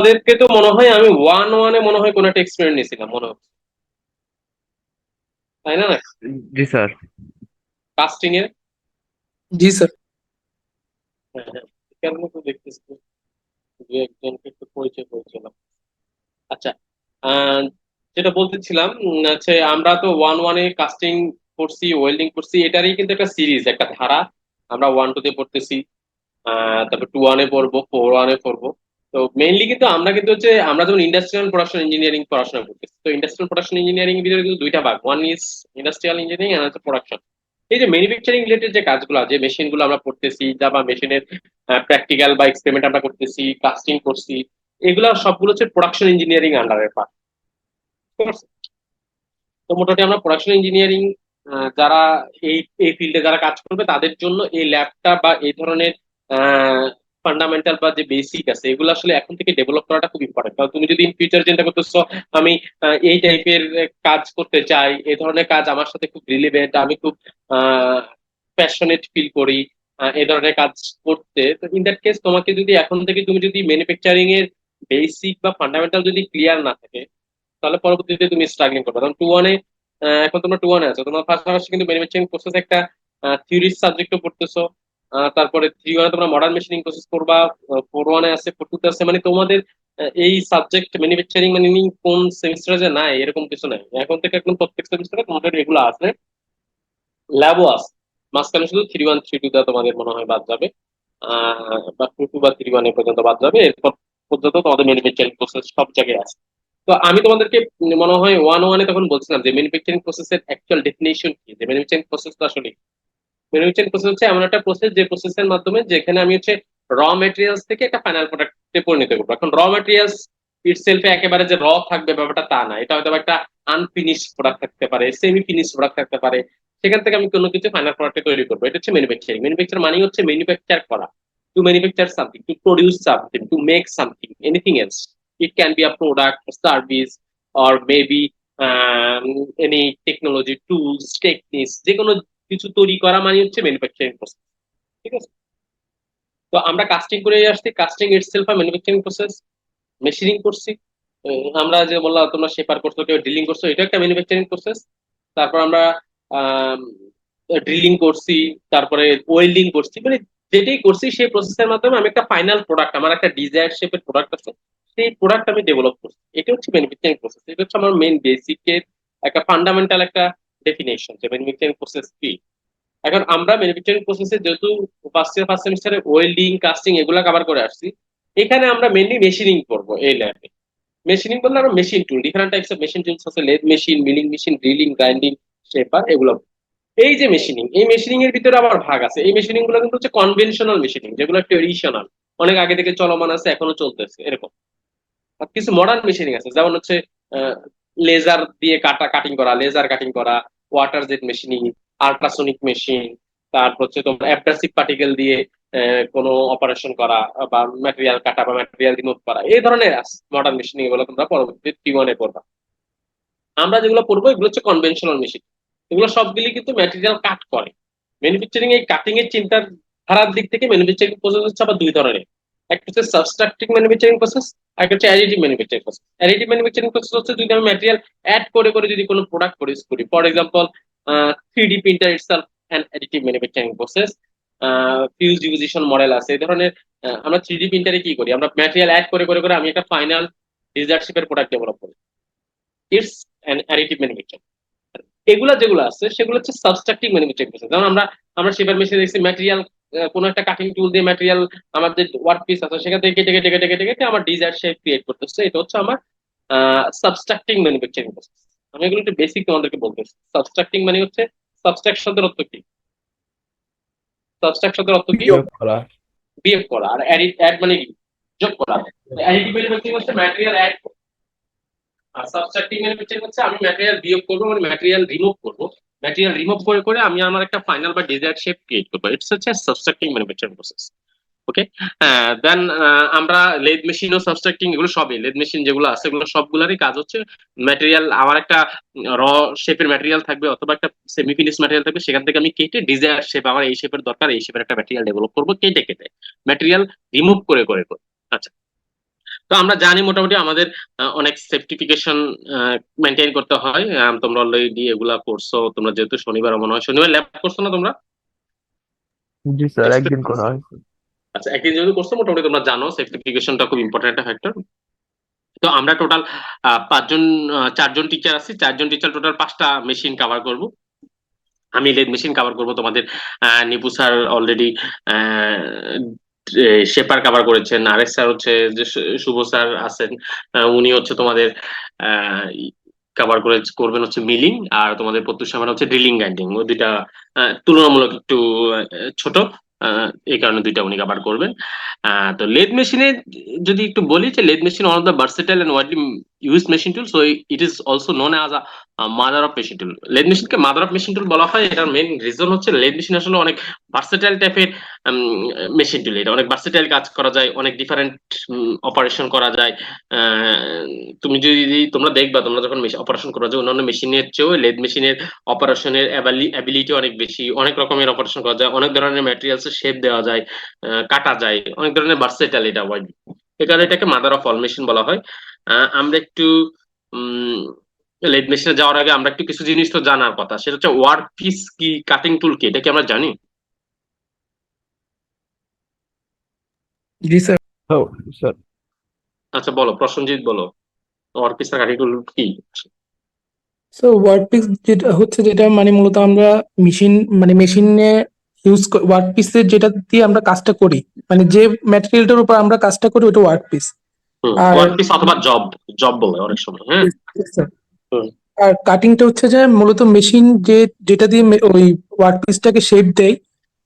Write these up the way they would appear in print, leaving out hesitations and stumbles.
তোমাদেরকে তো মনে হয় আমি ওয়ানে মনে হয় কোনো একটা এক্সপেরিমেন্ট নিয়েছিলাম মনে হচ্ছে, তাই না? জি স্যার। কাস্টিং এর। জি স্যার। হ্যাঁ, হ্যাঁ, এখানে তো দেখতেছি দু একজনকে একটু পরিচয় করেছিলাম। আচ্ছা, আহ, যেটা বলতেছিলাম হচ্ছে আমরা তো ওয়ানে কাস্টিং করছি, ওয়েল্ডিং করছি, এটারই কিন্তু একটা সিরিজ, একটা ধারা। আমরা 1-2 পড়তেছি, তারপর 2-1 পড়বো, 4-1 পড়বো। তো মেইনলি কিন্তু আমরা কিন্তু হচ্ছে আমরা যখন ইন্ডাস্ট্রিয়াল প্রোডাকশন ইঞ্জিনিয়ারিং পড়াশোনা করতেছি, তো ইন্ডাস্ট্রিয়াল প্রোডাকশন ইঞ্জিনিয়ারিং এর ভিতরে কিন্তু দুইটা ভাগ, ওয়ান ইজ ইন্ডাস্ট্রিয়াল ইঞ্জিনিয়ারিং আর হচ্ছে প্রোডাকশন। এই যে ম্যানুফ্যাকচারিং রিলেটেড যে কাজগুলো, যে মেশিনগুলো আমরা পড়তেছি, যা বা মেশিনের প্র্যাকটিক্যাল বা এক্সপেরিমেন্ট আমরা করতেছি, কাস্টিং করছি, এগুলা সবগুলো হচ্ছে প্রোডাকশন ইঞ্জিনিয়ারিং আন্ডারের পার্ট। ঠিক আছে? তো মোটামুটি আমরা প্রোডাকশন ইঞ্জিনিয়ারিং যারা এই এই ফিল্ডে যারা কাজ করবে তাদের জন্য এই ল্যাবটা বা এই ধরনের ফান্ডামেন্টাল বা যে বেসিক আছে এগুলো আসলে এখন থেকে ডেভেলপ করাটা খুব ইম্পর্টেন্ট। কারণ তুমি যদি ইন ফিউচার চিন্তা করতেছো আমি এই টাইপের কাজ করতে চাই, এই ধরনের কাজ আমার সাথে খুব রিলেভেন্ট, আমি খুব প্যাশনেট ফিল করি এই ধরনের কাজ করতে, তো ইন দ্যাট কেস তোমাকে যদি এখন থেকে তুমি যদি ম্যানুফ্যাকচারিং এর বেসিক বা ফান্ডামেন্টাল যদি ক্লিয়ার না থাকে, তাহলে পরবর্তীতে তুমি স্ট্রাগলিং করবে। কারণ 2-1 এখন তোমরা 2-1 আছো, তোমার পাশাপাশি কিন্তু ম্যানুফ্যাকচারিং প্রসেস একটা থিওরির সাবজেক্টও পড়তেছো। তারপরে 3-1 তোমরা মডার্ন মেশিনিং প্রসেস করবা, 4-1 আছে, 4-2 আছে, মানে তোমাদের এই সাবজেক্ট ম্যানুফ্যাকচারিং মানে কোন সেমিস্টারে যে নাই এরকম কিছু নাই, এখন থেকে একদম প্রত্যেক সেমিস্টারে তোমাদের এগুলো আছে, ল্যাবও আছে। মাঝখানে শুধু 3-1 3-2 তোমাদের মনে হয় বাদ যাবে, বা 2-2 বা 3-1 পর্যন্ত বাদ যাবে, এরপর পর্যন্ত তোমাদের ম্যানুফ্যাকচারিং প্রসেস সব জায়গায় আছে। তো আমি তোমাদেরকে মনে হয় 1-1 তখন বলছিলাম যে ম্যানুফ্যাকচারিং প্রসেসের অ্যাকচুয়াল ডেফিনেশন কি, যে ম্যানুফ্যাকচারিং প্রসেস তো আসলে ম্যানুফ্যাকচারিং প্রসেস হচ্ছে এমন একটা প্রসেস যে প্রসেসের মাধ্যমে যেখানে আমি হচ্ছে র মেটেরিয়ালস থেকে একটা ফাইনাল প্রোডাক্টে পরিণত করবো। এখন র মেটেরিয়ালস ইটসেলফে একেবারে যে র থাকবে ব্যাপারটা তা না, এটা হয়তো একটা আনফিনিশ প্রোডাক্ট থাকতে পারে, সেমি ফিনিশ প্রোডাক্ট থাকতে পারে, সেখান থেকে আমি কোনো কিছু ফাইনাল প্রোডাক্টে তৈরি করবো। এটা হচ্ছে ম্যানুফ্যাকচারিং। ম্যানুফ্যাকচার মানে হচ্ছে ম্যানুফ্যাকচার করা, two manufacture something, to produce something, to make something, anything else. It can be a product, service, or maybe any technology, tools, techniques, যে কোনো কিছু তৈরি করা মানে হচ্ছে ম্যানুফ্যাকচারিং প্রসেস। ঠিক আছে? তো আমরা কাস্টিং করে আসছি, কাস্টিং ইটসেলফ আ ম্যানুফ্যাকচারিং প্রসেস। মেশিনিং করছি, আমরা যে বললাম তোমরা শেপার করছো, কেউ ড্রিলিং করছো, এটা একটা ম্যানুফ্যাকচারিং প্রসেস। তারপর আমরা ড্রিলিং করছি, তারপরে ওয়েল্ডিং করছি, মানে যেটাই করছি সেই প্রসেসের মাধ্যমে আমি একটা ফাইনাল প্রোডাক্ট, আমার একটা ডিজায়ার শেপের প্রোডাক্ট আছে, সেই প্রোডাক্ট আমি ডেভেলপ করছি। এটা হচ্ছে ম্যানুফ্যাকচারিং প্রসেস। এটা হচ্ছে আমার মেইন বেসিকের একটা ফান্ডামেন্টাল একটা ডেফিনেশন যে ম্যানুফ্যাকচারিং প্রসেস কি। এখন আমরা ম্যানুফ্যাকচারিং প্রসেসে যেহেতু ফার্স্ট সেমিস্টারে ওয়েল্ডিং, কাস্টিং এগুলা কভার করে আসছি, এখানে আমরা মেনলি মেশিনিং করবো এই ল্যাবে। মেশিনিং বললে আমরা machine tool, different types of machine tools আছে, lathe machine, milling machine, drilling, grinding, shaper, এগুলো। এই যে মেশিনিং, এই মেশিনিং এর ভিতরে আবার ভাগ আছে। এই মেশিনিং গুলো কিন্তু হচ্ছে কনভেনশনাল মেশিনিং, যেগুলো ট্রেডিশনাল, অনেক আগে থেকে চলমান আছে, এখনো চলতেছে এরকম। আর কিছু মডার্ন মেশিনিং আছে, যেমন হচ্ছে লেজার দিয়ে কাটিং করা, লেজার কাটিং করা, water jet machining, ultrasonic machine, তারপর হচ্ছে তোমার অ্যাব্রাসিভ পার্টিকেল দিয়ে কোনো অপারেশন করা, বা ম্যাটেরিয়াল কাটা বা ম্যাটেরিয়াল রিমুভ করা, এই ধরনের মডার্ন মেশিনিং, এগুলো তোমরা পরবর্তী টি1 পড়বা। আমরা যেগুলো পড়বো এগুলো হচ্ছে কনভেনশনাল মেশিন। এগুলো সবগুলি কিন্তু ম্যাটেরিয়াল কাট করে। ম্যানুফ্যাকচারিং এই কাটিং এর চিন্তার ধারার দিক থেকে ম্যানুফ্যাকচারিং প্রসেস হচ্ছে আবার দুই ধরনের। একটা হচ্ছে সাবস্ট্রাকটিভ ম্যানুফ্যাকচারিং প্রসেস, আর একটা হচ্ছে additive manufacturing process. Additive manufacturing process হচ্ছে যদি আমি ম্যাটেরিয়াল অ্যাড করে করে যদি কোনো প্রোডাক্ট প্রডিউস করি, for example 3D printer itself an additive manufacturing process. Fuse deposition model আছে এই ধরনের। আমরা 3D প্রিন্টারে কি করি, আমরা ম্যাটেরিয়াল অ্যাড করে করে করে আমি একটা ফাইনাল ডিজার্ট শেপের প্রোডাক্ট ডেভেলপ করি, ইটস অ্যান অ্যাডিটিভ ম্যানুফ্যাকচারিং। এগুলা যেগুলো আছে সেগুলো হচ্ছে সাবস্ট্রাকটিভ ম্যানুফ্যাকচারিং প্রসেস। যেমন আমরা সেবার মেশিনে দেখছি ম্যাটেরিয়াল, কোন একটা কাটিং টুল দিয়ে ম্যাটেরিয়াল, আমাদের ওয়ার্ক পিস আছে সেখান থেকে কেটে কেটে কেটে কেটে কেটে আমার ডিজায়ার শেপ ক্রিয়েট করতেছে, এটা হচ্ছে আমার সাবস্ট্রাকটিং ম্যানুফ্যাকচারিং প্রসেস। আমি এগুলো একটু বেসিক তোমাদেরকে বলতেছি। সাবস্ট্রাকটিং মানে হচ্ছে, সাবস্ট্রাক্ট শব্দের অর্থ কি? সাবস্ট্রাক্ট শব্দের অর্থ কি? বিয়োগ করা। বিয়োগ করা। আর অ্যাড মানে কি? যোগ করা। অ্যাডিটিভ ম্যানুফ্যাকচারিং হচ্ছে ম্যাটেরিয়াল অ্যাড, আর সাবট্রাক্টিং ম্যানুফ্যাকচারিং হচ্ছে আমি ম্যাটেরিয়াল বিয়োগ করবো, মানে ম্যাটেরিয়াল রিমুভ করবো। ম্যাটেরিয়াল রিমুভ করে করে আমি আমার একটা ফাইনাল বা ডিজায়ার শেপ ক্রিয়েট করবো। ইটস হচ্ছে সাবট্রাক্টিং ম্যানুফ্যাকচারিং প্রসেস। ওকে। দেন আমরা লেদ মেশিন ও সাবট্রাক্টিং, এগুলো সবই লেদ মেশিন যেগুলো আছে এগুলো সবগুলোরই কাজ হচ্ছে ম্যাটেরিয়াল, আমার একটা র শেপের ম্যাটেরিয়াল থাকবে অথবা একটা সেমি ফিনিশ ম্যাটেরিয়াল থাকবে, সেখান থেকে আমি কেটে ডিজায়ার শেপ, আমার এই শেপের দরকার, এই শেপের একটা ম্যাটেরিয়াল ডেভেলপ করবো, কেটে কেটে ম্যাটেরিয়াল রিমুভ করে করে করে। আচ্ছা, তো আমরা জানি মোটামুটি আমাদের অনেক সেফটিফিকেশন মেনটেন করতে হয়। তোমরা অলরেডি এগুলা করছো, তোমরা যেহেতু শনিবার মনে হয় শনিবার ল্যাব করছো না তোমরা? জি স্যার, একদিন এক্সপেক্ট করা হয়েছে। আচ্ছা, একদিন যেহেতু করছো মোটামুটি তোমরা জানো সেফটিফিকেশনটা খুব ইম্পর্টেন্ট একটা ফ্যাক্টর। তো আমরা টোটাল 5 জন 4 জন টিচার আছি, 4 জন টিচার টোটাল 5টা মেশিন কভার করব। আমি লেদ মেশিন কভার করব তোমাদের। Nipu sir already shaper cover করেছেন, আরেক স্যার হচ্ছে যে শুভ স্যার আছেন, উনি হচ্ছে তোমাদের কভার করবেন হচ্ছে মিলিং, আর তোমাদের প্রত্যুষ সামনে হচ্ছে ড্রিলিং গ্রাইন্ডিং। ওই দুইটা তুলনামূলক একটু ছোট, এই কারণে দুইটা উনি কভার করবেন। তো লেদ মেশিনে যদি একটু বলি যে lathe machine one of the versatile and widely used machine tool, so it is also known as a mother of machine tool. Lathe মেশিনকে মাদার অফ মেশিন টুল বলা হয়, এটার মেইন রিজন হচ্ছে লেদ মেশিন আসলে অনেক versatile টাইপের machine tool. এটা অনেক ভার্সেটাইল কাজ করা যায়, অনেক ডিফারেন্ট অপারেশন করা যায়। আহ, তুমি যদি তোমরা দেখবা, তোমরা যখন অপারেশন করা যায় অন্যান্য মেশিনের চেয়েও লেদ মেশিনের অপারেশনের অ্যাবিলিটি অনেক বেশি, অনেক রকমের অপারেশন করা যায়, অনেক ধরনের ম্যাটেরিয়ালস এর শেপ দেওয়া যায়, কাটা যায়, অনেক ধরনের ভার্সেটাইল এটা ওয়াইড। এই কারণে এটাকে মাদার অফ অল মেশিন বলা হয়। আমরা একটু লেদ মেশিনে যাওয়ার আগে আমরা একটু কিছু জিনিস তো জানার কথা, সেটা হচ্ছে ওয়ার্ক পিস কি, কাটিং টুল কি, এটা কি আমরা জানি? জি স্যার। ও স্যার, আচ্ছা বলো, প্রসঞ্জিৎ বলো, ওয়ার্ক পিস আর কাটিং টুল কি? সো ওয়ার্কপিস যেটা হচ্ছে, যেটা মানে মূলত আমরা মেশিন মানে মেশিনে ইউজ ওয়ার্কপিসের যেটা দিয়ে আমরা কাজটা করি, মানে যে ম্যাটেরিয়ালটার উপর আমরা কাজটা করি ওটা ওয়ার্কপিস। আর ওয়ার্ক পিস অথবা জব, জব বলে অনেক সময়, হ্যাঁ। yes, yes, sir। হুম, আর কাটিংটা হচ্ছে যে মূলত মেশিন যেটা দিয়ে ওই ওয়ার্কপিসটাকে শেপ দেয়,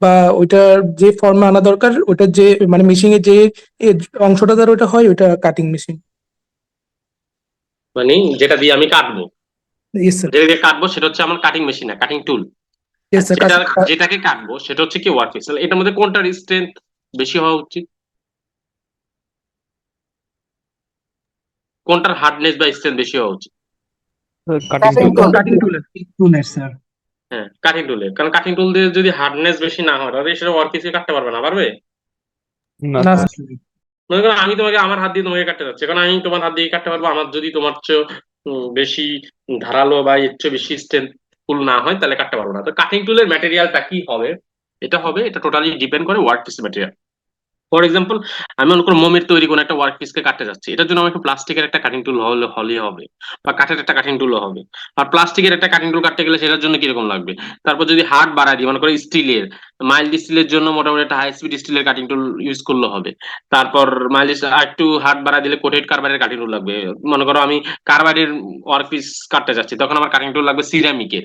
বা ওইটার যে ফর্মে আনা দরকার, ওটা যে মানে মেশিনে যে অংশটা দ্বারা ওটা হয়, ওটা কাটিং মেশিন। মানে যেটা দিয়ে আমি কাটবো, ইয়েস স্যার। যেটা দিয়ে কাটবো সেটা হচ্ছে আমার কাটিং মেশিন না, কাটিং টুল। আর ইয়েস স্যার। যেটা যেটাকে কাটবো সেটা হচ্ছে কি ওয়ার্ক পিস। এটার মধ্যে কোনটার স্ট্রেংথ বেশি হওয়া উচিত, কোনটার হার্ডনেস বা স্ট্রেংথ বেশি হওয়া উচিত? কাটিং কাটিং টুল। কাটিং টুলের স্যার। হ্যাঁ, কাটিং টুলের, কারণ কাটিং টুল দিয়ে যদি হার্ডনেস বেশি না হয় তাহলে সেটা ওয়ার্ক পিসে কাটতে পারবে না, পারবে? না না স্যার। স্যার। মনে করো আমি তোমাকে আমার হাত দিয়ে তোমাকে কাটতে যাচ্ছি, কারণ আমি তোমার হাত দিয়ে কাটতে পারবো, আমার যদি তোমার চেয়ে বেশি ধারালো বা এর চেয়ে বেশি স্ট্রেংথফুল না হয় তাহলে কাটতে পারবো না। তো কাটিং টুলের ম্যাটেরিয়ালটা কি হবে, এটা টোটালি ডিপেন্ড করে work piece material. For example, আমি মনে করো মোমের তৈরি কোনো একটা ওয়ার্ক পিসকে কাটতে যাচ্ছি, এটার জন্য আমাকে প্লাস্টিকের একটা কাটিং টুল হলেই হবে, বা কাঠের একটা কাটিং টুলও হবে। আর প্লাস্টিকের একটা কাটিং টুল কাটতে গেলে সেটার জন্য কিরকম লাগবে? তারপর যদি হার্ড বাড়ায় দিই, মনে করো স্টিলের, মাইল্ড স্টিলের জন্য মোটামুটি একটা হাই স্পিড স্টিলের কাটিং টুল ইউজ করলে হবে। তারপর মাইল্ড আর একটু হার্ড বাড়ায় দিলে কোটেড কার্বাইডের কাটিং টুল লাগবে। মনে করো আমি কার্বাইডের ওয়ার্ক পিস কাটতে যাচ্ছি, তখন আমার কাটিং টুল লাগবে সিরামিকের,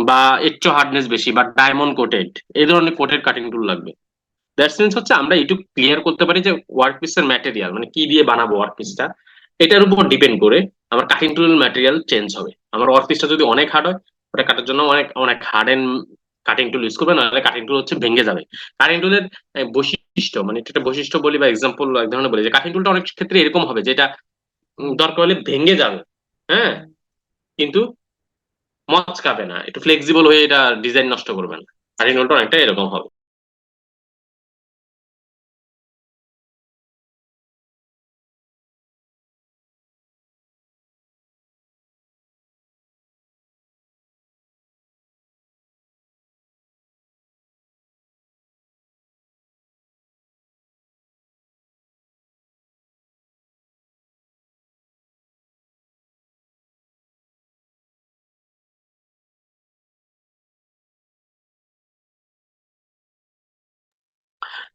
বা একটু হার্ডনেস বেশি বা ডায়মন্ড কোটেড, এই ধরনের কোটেড কাটিং টুল লাগবে। দ্যাটস মিনস হচ্ছে আমরা একটু ক্লিয়ার করতে পারি যে ওয়ার্ক পিসের ম্যাটেরিয়াল মানে কি দিয়ে বানাবো ওয়ার্ক পিসটা, এটার উপর ডিপেন্ড করে আমার কাটিং টুল ম্যাটেরিয়াল চেঞ্জ হবে। আমার ওয়ার্ক পিসটা যদি অনেক হার্ড হয়, ওটা কাটার জন্য অনেক অনেক hard and cutting tool use করবে, নাহলে কাটিং টুল হচ্ছে ভেঙে যাবে। কাটিং টুলের বৈশিষ্ট্য, মানে এটা একটা বৈশিষ্ট্য বলি বা এক্সাম্পল এক ধরনের বলি, যে কাটিং টুলটা অনেক ক্ষেত্রে এরকম হবে যেটা দরকার হলে ভেঙে যাবে, হ্যাঁ, কিন্তু মচকাবে না, একটু ফ্লেক্সিবল হয়ে এটা ডিজাইন নষ্ট করবে না। কাটিং টুলটা অনেকটা এরকম হবে।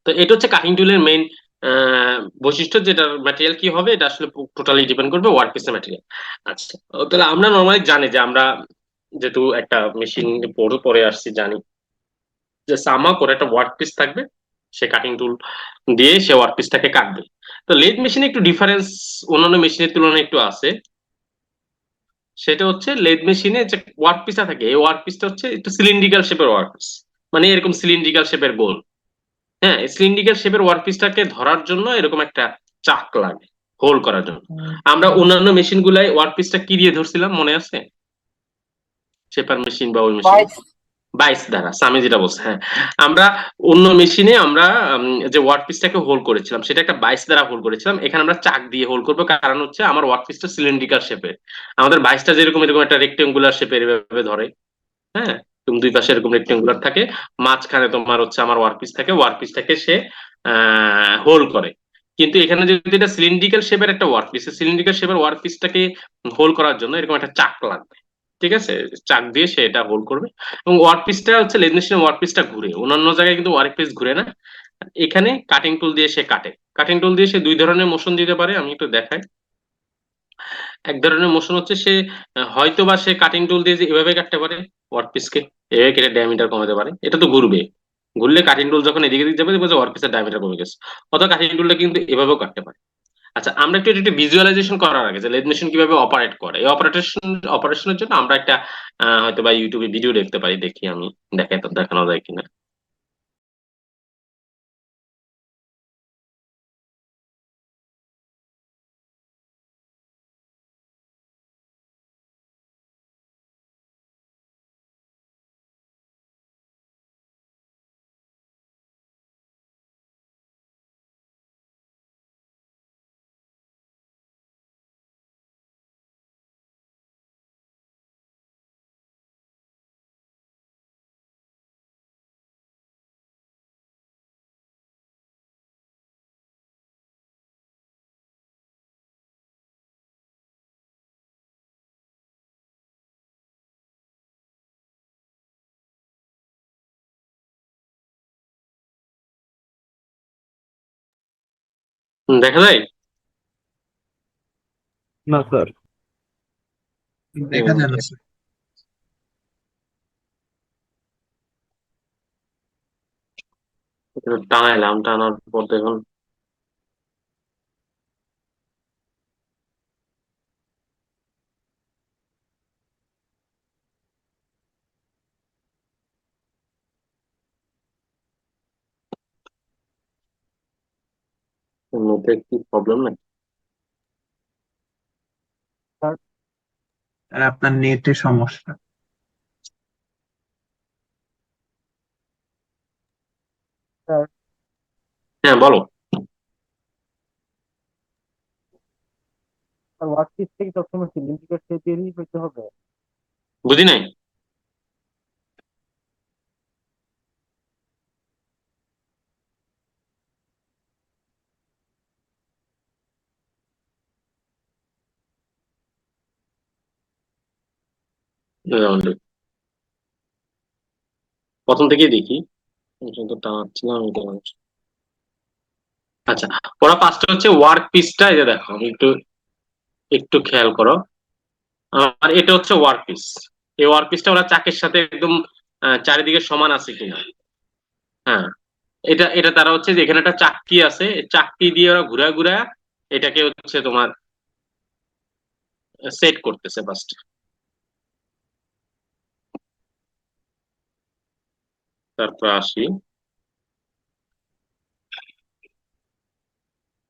তো এটা হচ্ছে কাটিং টুলের মেইন বৈশিষ্ট্য, যেটা ম্যাটেরিয়াল কি হবে এটা আসলে টোটালি ডিপেন্ড করবে ওয়ার্ক পিসের ম্যাটেরিয়াল। আচ্ছা, তাহলে আমরা নর্মালি জানি যে আমরা যেহেতু একটা মেশিন পড়ে পরে আসছি, জানি যে সামা করে একটা ওয়ার্ক পিস থাকবে, সে কাটিং টুল দিয়ে সে ওয়ার্ক পিসটাকে কাটবে। তো লেদ মেশিনে একটু ডিফারেন্স অন্যান্য মেশিনের তুলনায় একটু আছে। সেটা হচ্ছে লেদ মেশিনে যে ওয়ার্ক পিসটা থাকে, এই ওয়ার্ক পিসটা হচ্ছে একটু সিলিন্ড্রিক্যাল শেপের ওয়ার্ক পিস, মানে এরকম সিলিন্ড্রিক্যাল শেপের গোল। হ্যাঁ, সিলিন্ড্রিক্যাল শেপের ওয়ার্কপিসটাকে ধরার জন্য এরকম একটা চাক লাগে হোল্ড করার জন্য। আমরা অন্যান্য মেশিন গুলাই ওয়ার্কপিসটা কি দিয়ে ধরছিলাম মনে আছে? শেপার মেশিন বা ওই মেশিন, ভাইস। 22 দ্বারা সামি যেটা বলছে, হ্যাঁ। আমরা অন্য মেশিনে আমরা যে ওয়ার্ক পিসটাকে হোল্ড করেছিলাম সেটা একটা 22 দ্বারা হোল্ড করেছিলাম, এখানে আমরা চাক দিয়ে হোল্ড করবো, কারণ হচ্ছে আমার ওয়ার্ক পিসটা সিলিন্ড্রিক্যাল শেপের। আমাদের 22টা যেরকম এরকম একটা রেক্টেঙ্গুলার শেপের এভাবে ধরে, হ্যাঁ। তুমি দুই পাশে এরকম রেক্টেঙ্গুলার থাকে, মাঝখানে তোমার হচ্ছে আমার ওয়ার্ক পিস থাকে, ওয়ার্ক পিসটাকে সে হোল্ড করে। কিন্তু এখানে যদি এটা সিলিন্ড্রিক্যাল শেপের একটা ওয়ার্ক পিস, সিলিন্ড্রিক্যাল শেপের ওয়ার্ক পিসটাকে হোল্ড করার জন্য এরকম একটা চাক লাগবে, ঠিক আছে। চাক দিয়ে সে এটা হোল্ড করবে। এবং ওয়ার্ক পিসটা হচ্ছে লেদ মেশিনের ওয়ার্ক পিসটা ঘুরে, অন্যান্য জায়গায় কিন্তু ওয়ার্ক পিস ঘুরে না। এখানে কাটিং টুল দিয়ে সে কাটে, কাটিং টুল দিয়ে সে দুই ধরনের মোশন দিতে পারে, আমি একটু দেখাই। এক ধরনের মোশন হচ্ছে সে হয়তো বা সে কাটিং টুল দিয়ে যে এভাবে কাটতে পারে ওয়ার্ক পিসকে, এভাবে কেটে ডায়ামিটার কমাতে পারে, এটা তো ঘুরবে। ঘুরলে কাটিং টুল যখন এদিকে দিকে যাবে দেখবে যে ওয়ার্ক পিসের ডায়ামিটার কমে গেছে। অথবা কাটিং টুলটা কিন্তু এভাবেও কাটতে পারে। আচ্ছা, আমরা একটু একটু ভিজুয়ালাইজেশন করার আগে যে লেদ মেশিন কিভাবে অপারেট করে, এই অপারেশনের জন্য আমরা একটা হয়তো বা ইউটিউবে ভিডিও দেখতে পারি, দেখি আমি দেখানো যায় কিনা। দেখা যায়। না স্যার। দেখা যায় না স্যার। টানাইলাম, টানার পর দেখুন এর মধ্যে কি প্রবলেম নাকি। আর আপনার নেটের সমস্যা। স্যার, হ্যাঁ বলো। ওয়ার্ক পিস থেকে সবসময় সিলিন্ড্রিক্যাল শেপেরই হইতে হবে। বুঝি নাই। প্রথম থেকেই দেখি, কিন্তু টানাচ্ছিলাম আমি কেন। আচ্ছা, ওরা পাঁচটা হচ্ছে ওয়ার্ক পিসটা, এই যে দেখো আমি একটু একটু খেয়াল করো। আর এটা হচ্ছে ওয়ার্ক পিস। এই ওয়ার্ক পিসটা ওরা চাকের সাথে একদম চারিদিকে সমান আছে কিনা। হ্যাঁ, এটা এটা তারা হচ্ছে যে এখানে একটা চাকতি আছে, এই চাকতি দিয়ে ওরা ঘুরা ঘুরা এটাকে হচ্ছে তোমার সেট করতেছে ফার্স্ট। তারপর আসি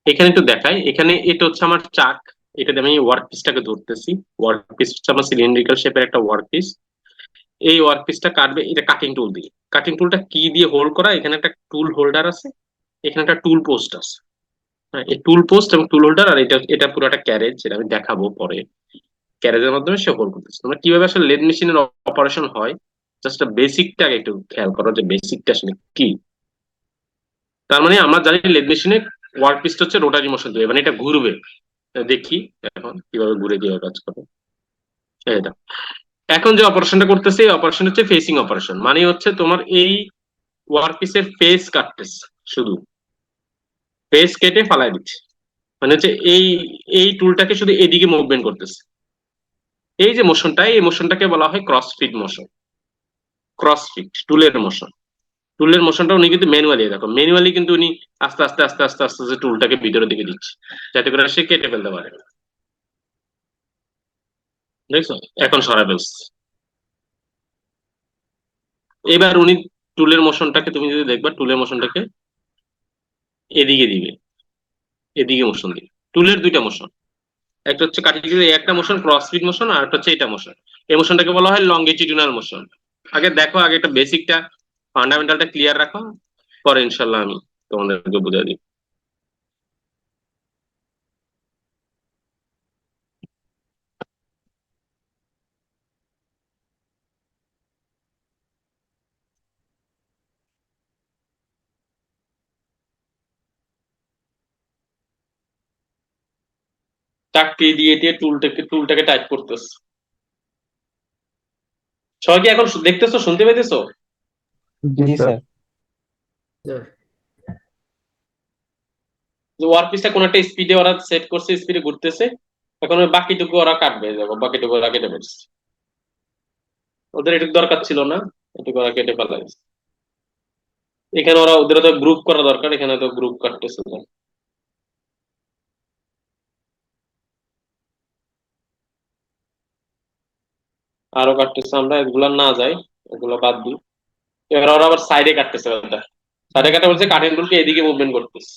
এখানে একটু দেখাই, এখানে এটা হচ্ছে আমার চাক, এটাতে আমি ওয়ার্ক পিসটাকে ধরতেছি। ওয়ার্ক পিস হচ্ছে আমার সিলিন্ড্রিক্যাল শেপের একটা ওয়ার্ক পিস। এই ওয়ার্ক পিসটা কাটবে এটা কাটিং টুল দিয়ে। কাটিং টুলটা কি দিয়ে হোল্ড করা, এখানে একটা টুল হোল্ডার আছে, এখানে একটা টুল পোস্ট আছে। হ্যাঁ, এই টুল পোস্ট এবং টুল হোল্ডার, আর এটা এটা পুরো একটা ক্যারেজ, যেটা আমি দেখাবো পরে। ক্যারেজের মাধ্যমে সে হোল্ড করতেছে। তোমরা কিভাবে আসলে লেদ মেশিনের অপারেশন হয়, জাস্ট বেসিকটা একটু খেয়াল করো যে বেসিকটা আসলে কি। তার মানে আমরা জানি লেদ মেশিনে ওয়ার্ক পিসটা হচ্ছে রোটারি মোশন দেবে, মানে এটা ঘুরবে। দেখি এখন কিভাবে ঘুরে কিভাবে কাজ করে এটা। এখন যে অপারেশনটা করতেছে এই অপারেশন হচ্ছে ফেসিং অপারেশন, মানে হচ্ছে তোমার এই ওয়ার্ক পিসের ফেস কাটতেছে, শুধু ফেস কেটে ফালাই দিচ্ছে। মানে হচ্ছে এই টুলটাকে শুধু এদিকে মুভমেন্ট করতেছে। এই যে মোশনটা, এই মোশনটাকে বলা হয় ক্রসফিট মোশন। ক্রসফিট টুলের মোশন। টুলের মোশনটা উনি কিন্তু ম্যানুয়ালি, দেখো ম্যানুয়ালি কিন্তু উনি আস্তে আস্তে আস্তে আস্তে আস্তে আস্তে টুলটাকে ভিতরের দিকে দিচ্ছে, যাতে করে সে কেটে ফেলতে পারে। দেখছো, এখন সরাই ফেলছে। এবার উনি টুলের মোশনটাকে, তুমি যদি দেখবা টুলের মোশনটাকে এদিকে দিবে, এদিকে মোশন দিবে। টুলের দুইটা মোশন, একটা হচ্ছে কাটিং টুলের একটা মোশন ক্রসফিট মোশন, আর একটা হচ্ছে এটা মোশন। এই মোশনটাকে বলা হয় লংগিটিউডিনাল মোশন। আগে দেখো, আগে একটা বেসিকটা ফান্ডামেন্টালটা ক্লিয়ার রাখো, পরে ইনশাল্লাহ আমি তোমাদেরকে বুঝিয়ে দিই। চাকরি দিয়ে দিয়ে টুলটাকে টাইপ করতেছে। সবাই কি এখন দেখতেছো, শুনতে পাইতেছো? জি জি স্যার। স্যার। ওয়ার্ক পিসটা কোন একটা স্পিডে ওরা সেট করছে, স্পিডে ঘুরতেছে। এখন ওই বাকিটুকু ওরা কাটবে, দেখো বাকিটুকু ওরা কেটে ফেলছে। ওদের এটুকু দরকার ছিল না, এটুকু ওরা কেটে ফেলাইছে। এখানে ওরা ওদের তো গ্রুপ করা দরকার, এখানে তো গ্রুপ কাটতেছে না। আরো কাটতেছে, আমরা এগুলা না যাই, এগুলো বাদ দিই। এবার ওরা আবার সাইডে কাটতেছে, সাইডে কাটা বলছে কাটিং টুলকে এদিকে মুভমেন্ট করতেছে।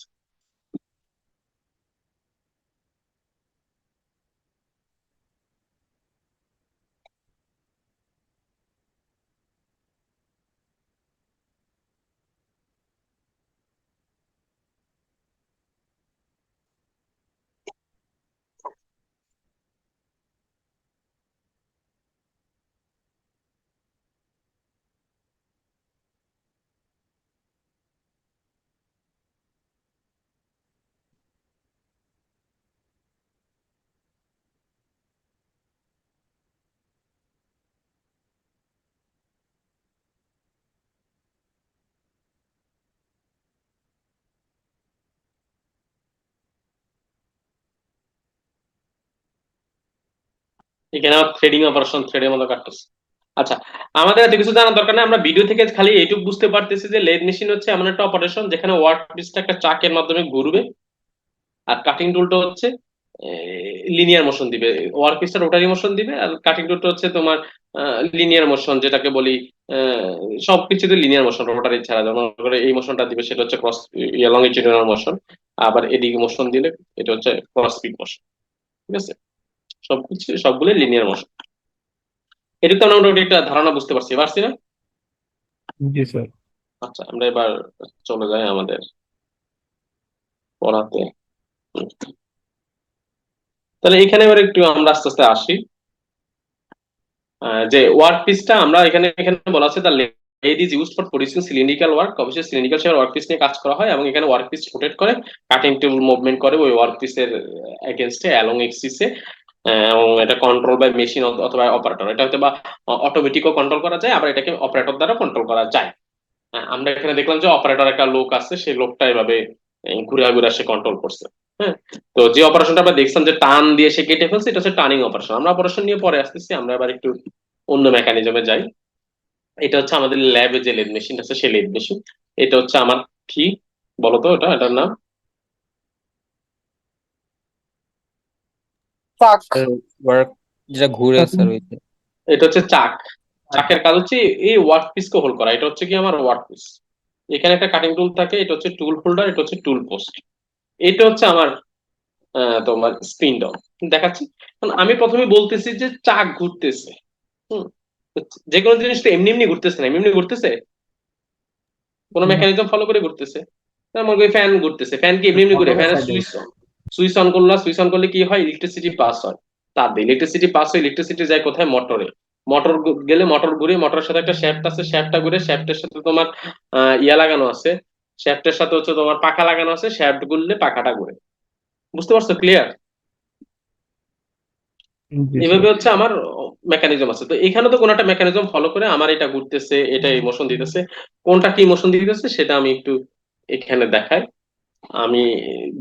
এখানে আবার থ্রেডিং অপারেশন, থ্রেডের মতো কাটতেছে। আচ্ছা, আমাদের এত কিছু জানার দরকার নেই, আমরা ভিডিও থেকে খালি এইটুকু বুঝতে পারতেছি যে লেদ মেশিন হচ্ছে এমন একটা অপারেশন যেখানে ওয়ার্ক পিসটা একটা চাকের মাধ্যমে ঘুরবে, আর কাটিং টুলটা হচ্ছে লিনিয়ার মোশন দিবে। ওয়ার্ক পিসটা রোটারি মোশন দিবে, আর কাটিং টুলটা হচ্ছে তোমার লিনিয়ার মোশন, যেটাকে বলি সবকিছুতে লিনিয়ার মোশন, রোটারি ছাড়া। যেমন করে এই মোশনটা দিবে সেটা হচ্ছে ক্রস লংজিটিউডাল মোশন, আবার এদিকে মোশন দিলে এটা হচ্ছে ক্রস স্পিড মোশন। ঠিক আছে, সবকিছু সবগুলো লিনিয়ার মোশন। এটুকু তো আমরা মোটামুটি একটা ধারণা বুঝতে পারছি না? জি স্যার। আচ্ছা, আমরা এবার চলে যাই আমাদের পড়াতে। তাহলে এখানে এবার একটু আমরা আস্তে আস্তে আসি। যে ওয়ার্ক পিসটা আমরা এখানে এখানে বলা আছে the lathe is used for producing cylindrical work. অবশ্যই সিলিন্ড্রিক্যাল শেপের ওয়ার্ক পিস নিয়ে কাজ করা হয়, এবং এখানে ওয়ার্ক পিস রোটেট করে কাটিং টুল মুভমেন্ট করে ওই ওয়ার্ক পিসের এগেনস্টে অ্যালং এক্সিসে। এবং এটা কন্ট্রোল বাই মেশিন অথবা অপারেটর, এটা হয়তো বা অটোমেটিকও কন্ট্রোল করা যায়, আবার এটাকে অপারেটর দ্বারা কন্ট্রোল করা যায়। আমরা এখানে দেখলাম যে অপারেটর একটা লোক আছে, সেই লোকটা এভাবে ঘুরে ঘুরে সে কন্ট্রোল করছে। হ্যাঁ, তো যে অপারেশনটা আমরা দেখছিলাম যে টান দিয়ে সে কেটে ফেলছে, এটা হচ্ছে টার্নিং অপারেশন। আমরা অপারেশন নিয়ে পরে আসতেছি, আমরা এবার একটু অন্য মেকানিজমে যাই। এটা হচ্ছে আমাদের ল্যাবে যে লেদ মেশিন আছে, সেই লেদ মেশিন। এটা হচ্ছে আমার কি বলতো, এটার নাম স্যার ওয়ার্ক যেটা ঘুরে স্যার ওইটা। এটা হচ্ছে চাক। চাকের কাজ হচ্ছে এই ওয়ার্ক পিসকে হোল্ড করা। এটা হচ্ছে কি আমার ওয়ার্ক পিস। এখানে একটা কাটিং টুল থাকে, এটা হচ্ছে টুল হোল্ডার, এটা হচ্ছে টুল পোস্ট। এটা হচ্ছে আমার তোমার স্পিন ডাউন দেখাচ্ছি। কারণ আমি প্রথমে বলতেছি যে চাক ঘুরতেছে। হুম, যে কোনো জিনিস তো এমনি এমনি ঘুরতেছে না, এমনি এমনি ঘুরতেছে, কোনো মেকানিজম ফলো করে ঘুরতেছে। যেমন ওই ফ্যান ঘুরতেছে, ফ্যান কি এমনি এমনি ঘুরে? ফ্যানের সুইচ অন করলো, সুইচ অন করলে কি হয়? ইলেকট্রিসিটি পাস হয়, তার দিয়ে ইলেকট্রিসিটি পাস হয়, ইলেকট্রিসিটি যায় কোথায়? মোটরে। মোটর গেলে মোটর ঘুরে, মোটরের সাথে একটা শ্যাফট আছে, শ্যাফটটা ঘুরে, শ্যাফটের সাথে তোমার ইয়া লাগানো আছে, শ্যাফটের সাথে হচ্ছে তোমার পাখা লাগানো আছে, শ্যাফট ঘুরলে পাখাটা ঘুরে। বুঝতে পারছো? ক্লিয়ার? জি এভাবে স্যার। হচ্ছে আমার মেকানিজম আছে। তো এখানে তো কোনো একটা মেকানিজম ফলো করে আমার এটা ঘুরতেছে, এটা ইমোশন দিতেছে। কোনটা কি ইমোশন দিতেছে সেটা আমি একটু এখানে দেখাই। আমি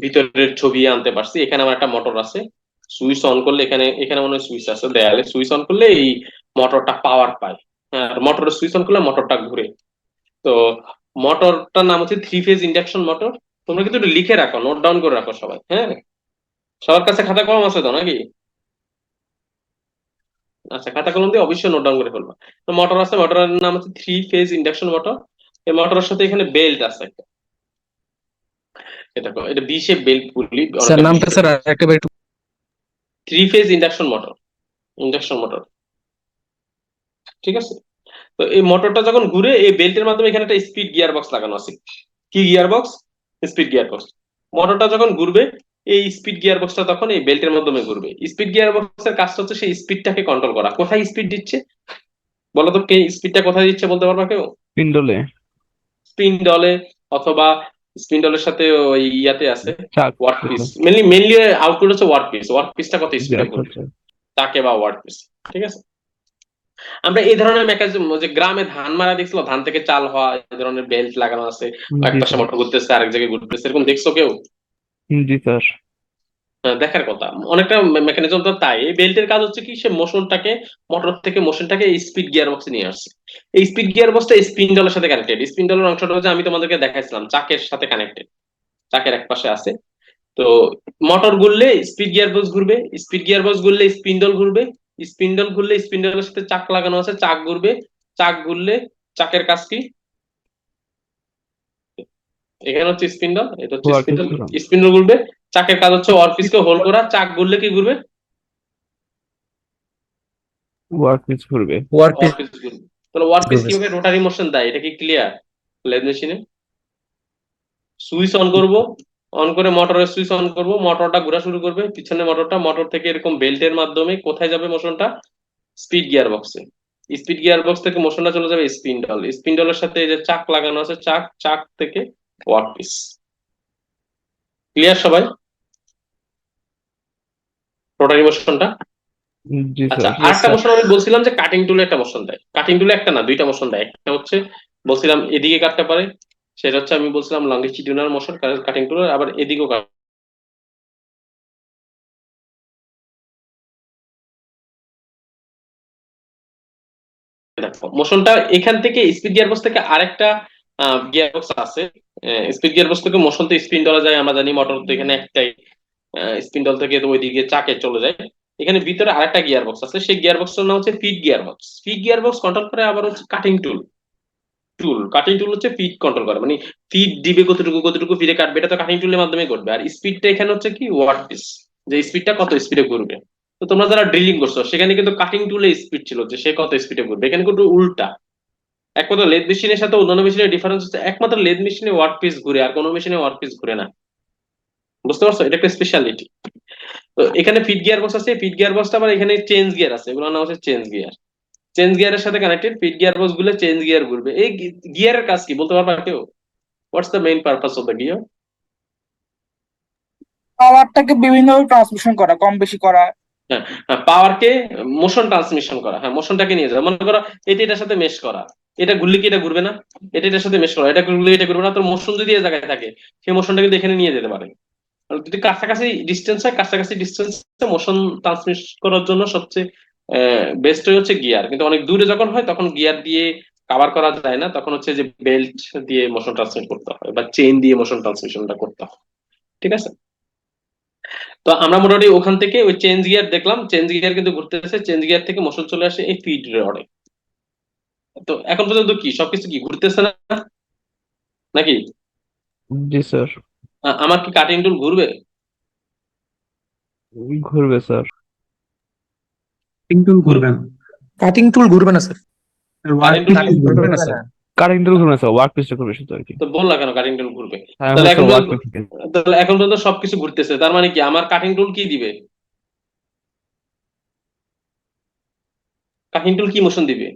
ভিতরের ছবি আনতে পারছি। এখানে আমার একটা মোটর আছে, সুইচ অন করলে এখানে এখানে মনে হয় সুইচ আছে দেয়ালে, সুইচ অন করলে এই মোটরটা পাওয়ার পায়। হ্যাঁ, আর মোটরের সুইচ অন করলে মোটরটা ঘুরে। তো মোটরটার নাম হচ্ছে 3 ফেজ ইন্ডাকশন মোটর। তোমরা কিন্তু একটু লিখে রাখো, নোট ডাউন করে রাখো সবাই। হ্যাঁ, সবার কাছে খাতা কলম আছে তো নাকি? আচ্ছা, খাতা কলম দিয়ে অবশ্যই নোট ডাউন করে ফেলবা। তো মোটর আছে, মোটরের নাম হচ্ছে 3 ফেজ ইন্ডাকশন মোটর। এই মোটরের সাথে এখানে বেল্ট আছে একটা। এটা এটা বি শেপ বেল্ট বলি, স্যার অনেকটা বি নামটা শেপ। স্যার আরেকটা একটু 3 phase induction motor, induction motor. ঠিক আছে, তো এই মোটরটা যখন ঘুরে এই বেল্টের মাধ্যমে এখানে একটা স্পিড গিয়ার বক্স লাগানো আছে। কি gear box? Speed gear box. মোটরটা যখন ঘুরবে এই স্পিড গিয়ার বক্সটা তখন এই বেল্টের মাধ্যমে ঘুরবে। স্পিড গিয়ার বক্সের কাজটা হচ্ছে সেই স্পিডটাকে কন্ট্রোল করা। কোথায় স্পিড দিচ্ছে বলো তো, কে স্পিডটা কোথায় দিচ্ছে বলতে পারবা কেউ? স্পিন্ডলে স্পিন্ডলে, অথবা স্পিন্ডলের সাথে ওই ইয়াতে আছে চাক। Work piece. মেনলি আউটপুট হচ্ছে ওয়ার্ক পিস। ওয়ার্ক পিসটা কত জি, স্পিডে আচ্ছা ঘুরবে, আচ্ছা। তাকে বা ওয়ার্ক পিস। ঠিক আছে। আমরা এই ধরনের মেকানিজম, যে গ্রামে ধান মারা দেখছিল, ধান থেকে চাল হওয়া, এই ধরনের বেল্ট লাগানো আছে, এক জি পাশে স্যার। মোটর ঘুরতেছে আরেক জায়গায় ঘুরতেছে, এরকম দেখছো কেউ? জি স্যার। দেখার কথা। অনেকটা মেকানিজম তো তাই। এই বেল্টের কাজ হচ্ছে কি, সে মোশনটাকে, মোটর থেকে মোশনটাকে স্পিড গিয়ার বক্সে নিয়ে আসছে। এই স্পিড গিয়ার বক্সটা স্পিন্ডলের সাথে কানেক্টেড। স্পিন্ডলের অংশটা হচ্ছে আমি তোমাদেরকে দেখাইছিলাম চাকের সাথে কানেক্টেড, চাকের এক পাশে আছে। তো মোটর ঘুরলে স্পিড গিয়ার বক্স ঘুরবে, স্পিড গিয়ার বক্স ঘুরলে স্পিন্ডল ঘুরবে, স্পিন্ডল ঘুরলে স্পিন্ডলের সাথে চাক লাগানো আছে, চাক ঘুরবে, চাক ঘুরলে চাকের কাজ কি, এখানে হচ্ছে স্পিন্ডল, এটা হচ্ছে ওয়ার্ক পিস স্পিন্ডল। ঘোরানো। স্পিন্ডল ঘুরবে, চাকের কাজ হচ্ছে ওয়ার্কপিসকে হোল্ড করা, চাক ঘুরলে কি ঘুরবে? ওয়ার্ক পিস ঘুরবে। ওয়ার্কপিস ওয়ার্কপিস ঘুরবে। তাহলে ওয়ার্কপিস ঘুরবে। কিভাবে রোটারি মোশন দেয়, এটা কি ক্লিয়ার? লেদ মেশিনে সুইচ অন করব, অন করে মোটরের সুইচ অন করব, মোটরটা ঘোরা শুরু করবে, পিছনে মোটরটা, মোটর থেকে এরকম বেল্টের মাধ্যমে কোথায় যাবে মোশনটা? স্পিড গিয়ার বক্সে। স্পিড গিয়ার বক্স থেকে মোশনটা চলে যাবে স্পিন্ডল, স্পিন্ডলের সাথে এই যে চাক লাগানো আছে, চাক, চাক থেকে ওয়ার্কপিস। ক্লিয়ার সবাই রোটারি মোশনটা? জি আচ্ছা, স্যার। আরেকটা মোশন আমি বলছিলাম যে কাটিং টুলে একটা মোশন দেয়। কাটিং টুলে একটা না, দুইটা মোশন দেয়। একটা হচ্ছে বলছিলাম এদিকে কাটতে পারে, সেটা হচ্ছে আমি বলছিলাম লঙ্গিটিউডিনাল মোশন কাটিং টুলে, আবার এদিকেও দেখো মোশনটা এখান থেকে স্পিড গিয়ার বক্স থেকে আরেকটা গিয়ার বক্স আছে। স্পিড গিয়ার বক্স থেকে মোশন তো স্পিন্ডলে যায় আমরা জানি, মোটর তো এখানে একটাই, স্পিন্ডল থেকে তো ওইদিকে চাকে চলে যায়। এখানে ভিতরে আরেকটা গিয়ার বক্স আছে, সেই গিয়ার বক্সের নাম হচ্ছে feed gear box. Feed gear box control করে আবার হচ্ছে কাটিং টুল। কাটিং টুল হচ্ছে ফিড কন্ট্রোল করে, মানে ফিড দিবে কতটুকু, কতটুকু ফিডে কাটবে, এটা তো কাটিং টুলের মাধ্যমে করবে। আর স্পিডটা এখানে হচ্ছে কি ওয়াট পিস, যে স্পিডটা কত স্পিডে ঘুরবে। তো তোমরা যারা ড্রিলিং করছো সেখানে কিন্তু কাটিং টুলে স্পিড ছিল, যে সে কত স্পিডে ঘুরবে। এখানে কিন্তু উল্টা। একমাত্র লেদ মেশিনের সাথে অন্যান্য মেশিনের ডিফারেন্স হচ্ছে একমাত্র লেদ মেশিনে ওয়ার্ক পিস ঘুরে, আর কোনো মেশিনে ওয়ার্ক পিস ঘুরে না। বুঝতে পারছো, এটা একটা স্পেশালিটি। তো এখানে ফিড গিয়ার বক্স আছে, ফিড গিয়ার বক্সটা আবার এখানে চেঞ্জ গিয়ার আছে, এগুলোর নাম হচ্ছে চেঞ্জ গিয়ার। চেঞ্জ গিয়ারের সাথে কানেক্টেড ফিড গিয়ার বক্স গুলো, চেঞ্জ গিয়ার ঘুরবে। এই গিয়ারের কাজ কি বলতে পারবা কেউ? What's the main purpose of the gear? পাওয়ারটাকে বিভিন্নভাবে ট্রান্সমিশন করা, কম বেশি করা। হ্যাঁ, পাওয়ারকে মোশন ট্রান্সমিশন করা। হ্যাঁ, মোশনটাকে নিয়ে যাওয়া। মনে করো এটা এটার সাথে মেশ করা, এটা ঘুরলে কি এটা ঘুরবে না? এটা এটার সাথে মেশ করা, এটা ঘুরলে এটা ঘুরবে না। তোর মোশন যদি এই জায়গায় থাকে, সেই মোশনটা কিন্তু এখানে নিয়ে যেতে পারে। আর যদি কাছাকাছি ডিস্টেন্স হয়, কাছাকাছি ডিস্টেন্সে মোশন ট্রান্সমিট করার জন্য সবচেয়ে বেস্ট হচ্ছে গিয়ার। কিন্তু অনেক দূরে যখন হয় তখন গিয়ার দিয়ে কাভার করা যায় না, তখন হচ্ছে যে বেল্ট দিয়ে মোশন ট্রান্সমিট করতে হয়, বা চেইন দিয়ে মোশন ট্রান্সমিশনটা করতে হয়। ঠিক আছে। তো আমরা মোটামুটি ওখান থেকে ওই চেঞ্জ গিয়ার দেখলাম, চেঞ্জ গিয়ার কিন্তু ঘুরতেছে, চেঞ্জ গিয়ার থেকে মোশন চলে আসে এই ফিড রডে। তো এখন পর্যন্ত কি সবকিছু কি ঘুরতেছে না নাকি? জি স্যার। আমার কি কাটিং টুল ঘুরবে? ঘুরবে স্যার। কিন্তু ঘুরবেন কাটিং টুল ঘুরবে না স্যার। কাটিং ওয়ার্ক টুল ঘুরবে। ঘুরবে না স্যার। কারেন্ট টুল ঘুরবে স্যার, ওয়ার্ক পিসটা ঘুরবে শুধু আর কি। তো বললা কেন কাটিং টুল ঘুরবে? হ্যাঁ তাহলে স্যার, এখন ওয়ার্ক পর্যন্ত, পিস। তাহলে এখন পর্যন্ত সবকিছু ঘুরতেছে, তার মানে কি আমার কাটিং টুল কি দিবে? কাটিং টুল কি মোশন দিবে?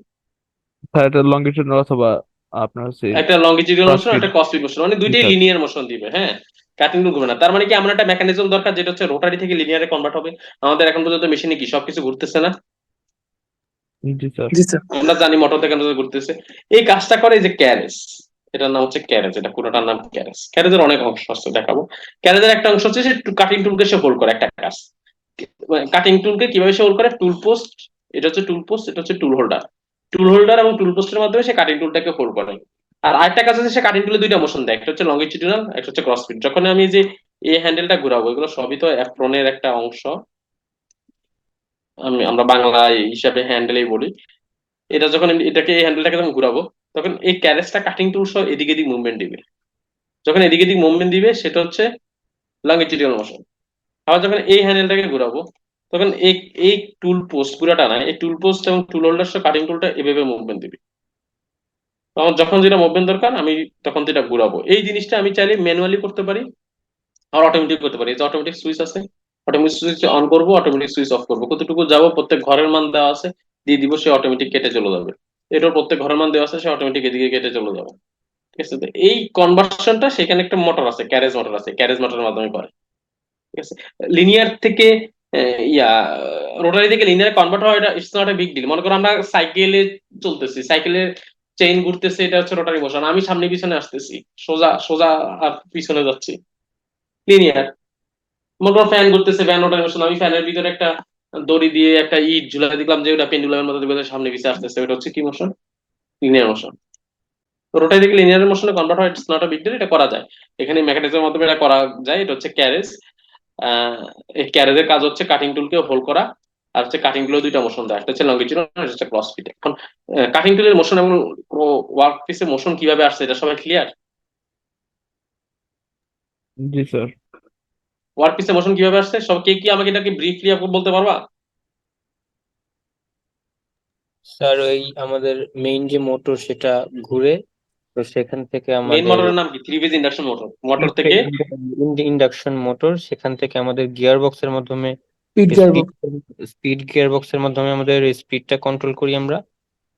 স্যার এটা লঙ্গিটিউডনাল অথবা আপনার হচ্ছে একটা লঙ্গিটিউডাল ক্রস মোশন, ফিট। একটা কসমিক মোশন, মানে জি দুইটাই স্যার। লিনিয়ার মোশন দিবে। হ্যাঁ, কাটিং টুল ঘুরবে না। তার মানে কি আমার একটা মেকানিজম দরকার যেটা হচ্ছে রোটারি থেকে লিনিয়ারে কনভার্ট হবে। আমাদের এখন পর্যন্ত মেশিনে কি সবকিছু ঘুরতেছে না? জি স্যার। জি স্যার। আমরা জানি মোটর থেকে ঘুরতেছে। এই কাজটা করে এই যে ক্যারেজ, এটার নাম হচ্ছে ক্যারেজ, এটা পুরোটার নাম ক্যারেজ। ক্যারেজের অনেক অংশ আছে, দেখাবো। ক্যারেজের একটা অংশ হচ্ছে সে কাটিং টুলকে সে হোল্ড করে, একটা কাজ। কাটিং টুলকে কিভাবে সে হোল্ড করে? টুল পোস্ট, এটা হচ্ছে টুল পোস্ট, এটা হচ্ছে টুল হোল্ডার। টুল হোল্ডার এবং টুল পোস্টের মাধ্যমে সে কাটিং টুলটাকে হোল্ড করে। আর আরেকটা কাজ আছে, সে কাটিং টুলে দুইটা মোশন দেয়, একটা হচ্ছে লঙ্গিটিউডিনাল, একটা হচ্ছে ক্রস ফিট। যখন আমি যে এই হ্যান্ডেলটা ঘুরাবো, এগুলো সবই তো অ্যাপ্রনের একটা অংশ, আমরা বাংলা হিসাবে হ্যান্ডেলেই বলি। এটা যখন এটাকে, এই হ্যান্ডেলটাকে যখন ঘুরাবো, তখন এই ক্যারেজটা কাটিং টুল সহ এদিক এদিক মুভমেন্ট দিবে। যখন এদিক এদিক মুভমেন্ট দিবে সেটা হচ্ছে লঙ্গিটিউডিনাল মোশন। আবার যখন এই হ্যান্ডেলটাকে ঘুরাবো, তখন এই এই টুল পোস্ট পুরাটা না, এই টুল পোস্ট এবং টুল হোল্ডার কাটিং টুলটা এভাবে মুভমেন্ট দিবি। তখন যখন যেটা মুভমেন্ট দরকার আমি তখন যেটা ঘুরাবো। এই জিনিসটা আমি চাইলে ম্যানুয়ালি করতে পারি আর অটোমেটিক করতে পারি। এই যে অটোমেটিক সুইচ আছে, অটোমেটিক সুইচ অন করবো, অটোমেটিক সুইচ অফ করবো, কতটুকু যাবো প্রত্যেক ঘরের মান দেওয়া আছে, দিয়ে দিব, সে অটোমেটিক কেটে চলে যাবে। এটার প্রত্যেক ঘরের মান দেওয়া আছে, সে অটোমেটিক এদিকে কেটে চলে যাবে। ঠিক আছে, তো এই কনভার্সনটা সেখানে একটা মোটর আছে, ক্যারেজ মোটর আছে, ক্যারেজ মোটরের মাধ্যমে করে। ঠিক আছে, লিনিয়ার থেকে ইয়া রোটারি থেকে লিনিয়ার কনভার্ট হয়, এটা it's not a big deal. মনে করো আমরা সাইকেলে চলতেছি, সাইকেলের চেইন ঘুরতেছে, এটা হচ্ছে রোটারি মোশন, আমি সামনে পিছনে আসতেছি, সোজা সোজা আর পিছনে যাচ্ছি, লিনিয়ার। মনে করো ফ্যান ঘুরতেছে, ফ্যান রোটারি মোশন, আমি ফ্যানের ভিতরে একটা দড়ি দিয়ে একটা ইট ঝুলাই দেখলাম যে ওটা পেন্ডুলামের মতো দেখবে সামনে পিছিয়ে আসতেছে, ওটা হচ্ছে কি মোশন? Linear motion. রোটারি থেকে লিনিয়ার মোশনে কনভার্ট হয়, it's not a big deal, এটা করা যায়। এখানে মেকানিজমের মাধ্যমে এটা করা যায়, এটা হচ্ছে ক্যারেজ। এই ক্যারেজের কাজ হচ্ছে কাটিং টুলকে হোল্ড করা, আর হচ্ছে কাটিং টুলের দুইটা মোশন দেয়, একটা হচ্ছে লঙ্গিটিউডাল, একটা হচ্ছে ক্রস ফিট। এখন কাটিং টুলের মোশন এবং ওয়ার্ক পিসের মোশন কিভাবে আসছে এটা সবাই ক্লিয়ার? জি স্যার। ওয়ার্ক পিসের মোশন কিভাবে আসছে সব কে কি আমাকে এটাকে ব্রিফলি বলতে পারবা? স্যার ওই আমাদের মেইন যে মোটর সেটা ঘুরে, তো সেখান থেকে মেইন আমাদের মোটরের নাম কি? 3 ফেজ ইন্ডাকশন মোটর। মোটর থেকে ইন্ডাকশন মোটর, সেখান থেকে আমাদের গিয়ার বক্সের মাধ্যমে speed speed gearbox. Speed gear বক্সের মাধ্যমে আমাদের স্পিডটা কন্ট্রোল করি আমরা।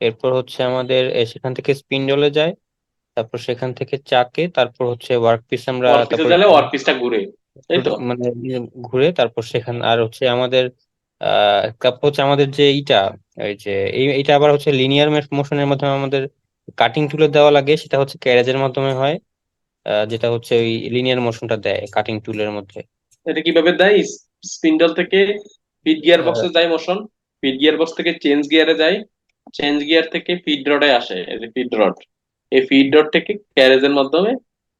এরপর হচ্ছে আমাদের সেখান থেকে স্পিন্ডলে যায়, তারপর সেখান থেকে চাকে, তারপর হচ্ছে ওয়ার্ক পিস আমরা ওয়ার্ক পিসে তারপর গেলে ওয়ার্ক পিসটা ঘুরে, তাই তো? মানে ঘুরে, তারপর সেখান আর হচ্ছে আমাদের তারপর হচ্ছে আমাদের যে এইটা, এই যে এইটা আবার হচ্ছে লিনিয়ার মোশনের মাধ্যমে আমাদের কাটিং টুলে দেওয়া লাগে, সেটা হচ্ছে ক্যারেজের মাধ্যমে হয়। যেটা হচ্ছে ওই লিনিয়ার মোশনটা দেয় কাটিং টুলের মধ্যে। এটা কিভাবে দেয়? স্পিন্ডল থেকে ফিড গিয়ার আহ, বক্সে যায় মোশন, ফিড গিয়ার বক্স থেকে চেঞ্জ গিয়ারে যায়, চেঞ্জ গিয়ার থেকে ফিড রডে আসে, এই যে ফিড রড, এই ফিড রড থেকে ক্যারেজের মাধ্যমে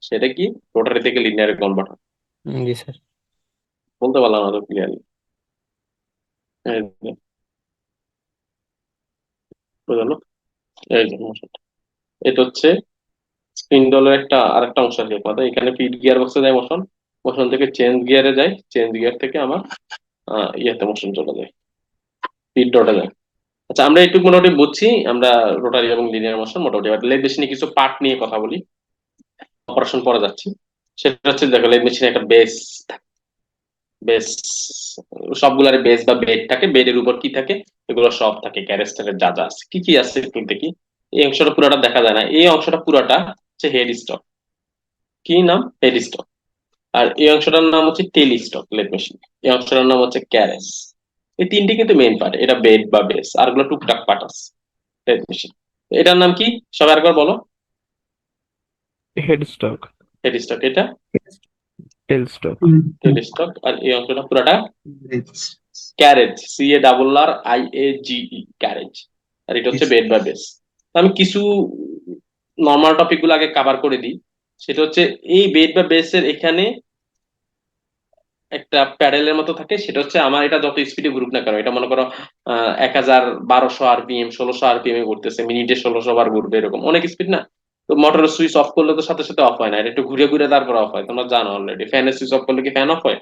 সেটা কি রোটারি থেকে লিনিয়ারে কনভার্ট হয়। জি স্যার। বলতে পারলাম না তো ক্লিয়ারলি? বুঝলো? এই যে motion। এটা হচ্ছে স্পিন্ডলের একটা আরেকটা অংশ আছে কথা, এখানে ফিড গিয়ার বক্সে যায় মোশন, মোশন থেকে চেঞ্জ গিয়ারে যায়, চেঞ্জ গিয়ার থেকে আমার ইয়েতে মোশন চলে যায়, ফিড রডে যায়। আচ্ছা, আমরা একটু মোটামুটি বুঝছি আমরা রোটারি এবং লিনিয়ার মোশন মোটামুটি। এবার লেগ মেশিনে কিছু পার্ট নিয়ে কথা বলি, অপারেশন পরে যাচ্ছি। সেটা হচ্ছে দেখো লেগ মেশিনে একটা বেস, বেস, সবগুলার বেস বা বেড থাকে, বেডের উপর কি থাকে, এগুলো সব থাকে, ক্যারেজ থাকে, যা যা আছে কি কি আছে একটু দেখি। এই অংশটা পুরোটা দেখা যায় না, এই অংশটা পুরোটা হচ্ছে হেড স্টক। কি নাম? Head stock. আর এই অংশটার নাম হচ্ছে টেল স্টক লেগ মেশিন। এই অংশটার নাম হচ্ছে ক্যারেজ। এই তিনটি কিন্তু মেইন পার্ট, এটা বেড বা বেস, আর গুলো টুকটাক পার্ট আছে লেগ মেশিন। এটার নাম কি সবাই একবার বলো? Head stock, head stock. এটা টেল স্টক। টেল স্টক। আর এই অংশটা পুরাটা ক্যারেজ, CARRIAGE, ক্যারেজ। আর এটা হচ্ছে বেড বা বেস। আমি কিছু নর্মাল টপিক গুলো আগে কভার করে দিই। সেটা হচ্ছে এই বেড বা বেসের এখানে একটা প্যাডেলের মতো থাকে, সেটা হচ্ছে আমার এটা যত স্পিডে ঘুরুক না কেন, এটা মনে করো 1000, 1200 RPM, 1600 RPM এ ঘুরতেছে, মিনিটে 1600 বার ঘুরবে, এরকম অনেক স্পিড না? তো মোটরের সুইচ অফ করলে তো সাথে সাথে অফ হয় না, এটা একটু ঘুরে ঘুরে তারপর অফ হয়, তোমরা জানো অলরেডি। ফ্যানের সুইচ অফ করলে কি ফ্যান অফ হয়?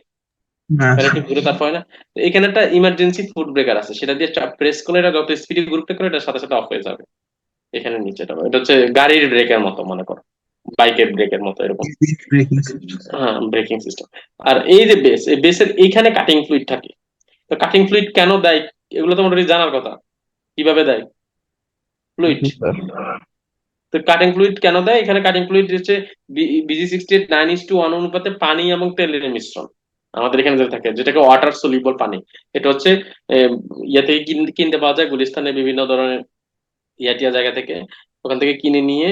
না ফ্যান একটু ঘুরে তারপর হয় না? তো এখানে একটা ইমার্জেন্সি ফুট ব্রেকার আছে, সেটা দিয়ে প্রেস করলে এটা যত স্পিডে ঘুরুক না কেন এটার সাথে সাথে অফ হয়ে যাবে। এখানে নিচেটা এটা হচ্ছে গাড়ির ব্রেকের মতো, মনে করো বাইকের ব্রেকের মতো এরকম। Braking system. হ্যাঁ, ব্রেকিং সিস্টেম। আর এই যে বেস, এই বেসের এইখানে কাটিং ফ্লুইড থাকে। তো কাটিং ফ্লুইড কেন দেয় এগুলো তো মোটামুটি জানার কথা, কিভাবে দেয় ফ্লুইড। জি স্যার। তো কাটিং ফ্লুইড কেন দেয়? এখানে কাটিং ফ্লুইড হচ্ছে BG68 9:1 অনুপাতে পানি এবং তেলের মিশ্রণ আমাদের এখানে যেটা থাকে, যেটাকে ওয়াটার সলিউবল পানি। এটা হচ্ছে ইয়ে থেকে কিনতে পাওয়া যায় গুলিস্তানের বিভিন্ন ধরনের ইয়াটিয়া জায়গা থেকে, ওখান থেকে কিনে নিয়ে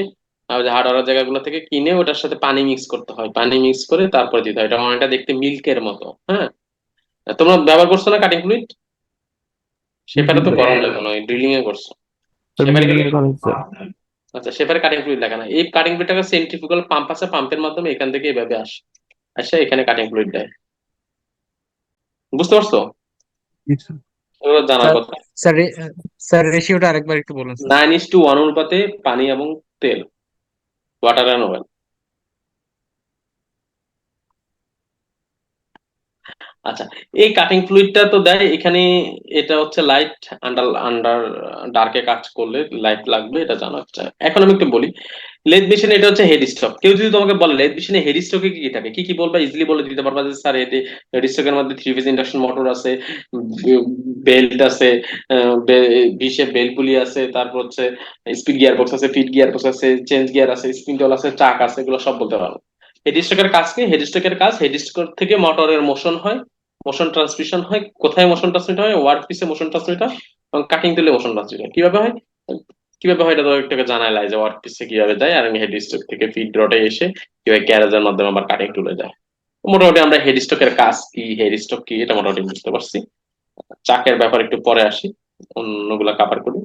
হার্ডওয়ার জায়গাগুলো থেকে কিনে ওটার সাথে পানি মিক্স করতে হয়, পানি মিক্স করে তারপরে দিতে হয়। এটা অনেকটা দেখতে মিল্কের মতো। হ্যাঁ, তোমরা ব্যবহার করছো না কাটিং ফ্লুইড? জি সেপারে তো স্যার। গরম লাগবে না, ড্রিলিং এ করছো। স্যার সেপারে মিলিং এর করেন স্যার। আচ্ছা, সেপারে কাটিং ফ্লুইড লাগে না। এই কাটিং ফ্লুইডটাকে সেন্ট্রিফুগাল পাম্প আছে, পাম্পের মাধ্যমে এখান থেকে এভাবে আসে, আসে এখানে কাটিং ফ্লুইড দেয়। বুঝতে পারছো? এগুলো জানার স্যার কথা। স্যার স্যার রেশিওটা আরেকবার একটু বলুন স্যার। 9:1 অনুপাতে পানি এবং তেল, ওয়াটার অ্যান্ড অয়েল। আচ্ছা, এই কাটিং ফ্লুইডটা তো দেয় এখানে, এটা হচ্ছে লাইট, আন্ডার আন্ডার ডার্কে কাজ করলে লাইট লাগবে, এটা জানা। আচ্ছা, এখন আমি একটু বলি লেদ মেশিনে এটা হচ্ছে হেড স্টক। কেউ যদি তোমাকে বলে লেদ মেশিনে হেড স্টকে কি কি থাকে, কি কি বলবা, ইজিলি বলে দিতে পারবা যে স্যার এতে হেড স্টকের মধ্যে 3 ফেজ ইন্ডাকশন মোটর আছে, বেল্ট আছে, বিশে বেল্ট পুলি আছে, তারপর হচ্ছে স্পিড গিয়ার বক্স আছে, ফিট গিয়ার বক্স আছে, চেঞ্জ গিয়ার আছে, স্পিন্ডল আছে, চাক আছে, এগুলো সব বলতে পারবো। হেড স্টকের কাজ কি? হেড স্টকের কাজ হেড স্টক থেকে মোটরের মোশন হয়, মোশন ট্রান্সমিশন হয়। কোথায় মোশন ট্রান্সমিট হয়? ওয়ার্ক পিসে মোশন ট্রান্সমিট হয় এবং কাটিং টুলে মোশন ট্রান্সমিট হয়। কিভাবে হয়? কিভাবে হয় এটা তো একটু জানাই যে ওয়ার্ক পিসে কিভাবে যায়, আর হেড স্টক থেকে ফিড রডে এসে কিভাবে গ্যারেজের মাধ্যমে আবার কাটিং টুলে যায়। মোটামুটি আমরা হেড স্টকের কাজ কি, হেড স্টক কি, এটা মোটামুটি বুঝতে পারছি। চাকের ব্যাপার একটু পরে আসি, অন্যগুলা কাভার করি।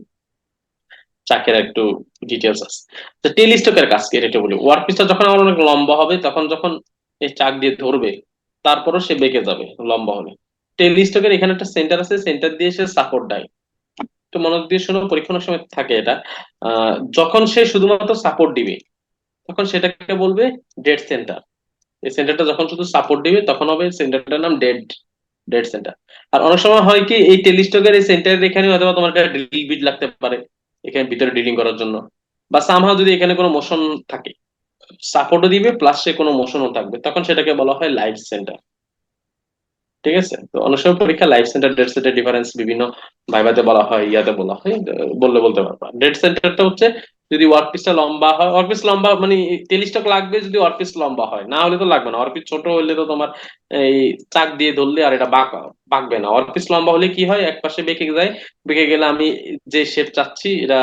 চাকের একটু ডিটেলস আছে। তো টেল স্টকের কাজ কি এটা একটু বলি। ওয়ার্ক পিসটা যখন আমার অনেক লম্বা হবে তখন যখন এই চাক দিয়ে ধরবে তারপরও সে বেঁকে যাবে লম্বা হলে। টেল স্টকের এখানে একটা সেন্টার আছে, সেন্টার দিয়ে সে সাপোর্ট দেয়। একটু মনোযোগ দিয়ে শোনো, পরীক্ষার সময় থাকে এটা। যখন সে শুধুমাত্র সাপোর্ট দিবে তখন সেটাকে বলবে ডেড সেন্টার। এই সেন্টারটা যখন শুধু সাপোর্ট দিবে তখন হবে সেন্টারটার নাম ডেড, ডেড সেন্টার। আর অনেক সময় হয় কি এই টেলিস্টকের এই সেন্টারের এখানে হয়তো তোমার একটা ড্রিল বিট লাগতে পারে এখানে ভিতরে ড্রিলিং করার জন্য, বা সামহাও যদি এখানে কোনো মোশন থাকে, সাপোর্টও দিবে প্লাস সে কোনো মোশনও থাকবে, তখন সেটাকে বলা হয় লাইভ সেন্টার। ঠিক আছে? তো অনেক সময় পরীক্ষা life centre dead centre difference বিভিন্ন ভাইভাতে বলা হয়, ইয়াতে বলা হয়, বললে বলতে পারবা। ডেড সেন্টারটা হচ্ছে যদি ওয়ার্ক পিসটা লম্বা হয়, ওয়ার্ক পিস লম্বা মানে টেলিস্টক লাগবে যদি ওয়ার্ক পিস লম্বা হয়, না হলে তো লাগবে না। ওয়ার্ক পিস ছোট হলে তো তোমার এই চাক দিয়ে ধরলে আর এটা বাঁকবে না। ওয়ার্ক পিস লম্বা হলে কি হয়, এক পাশে বেঁকে যায়, বেঁকে গেলে আমি যে শেপ চাচ্ছি এটা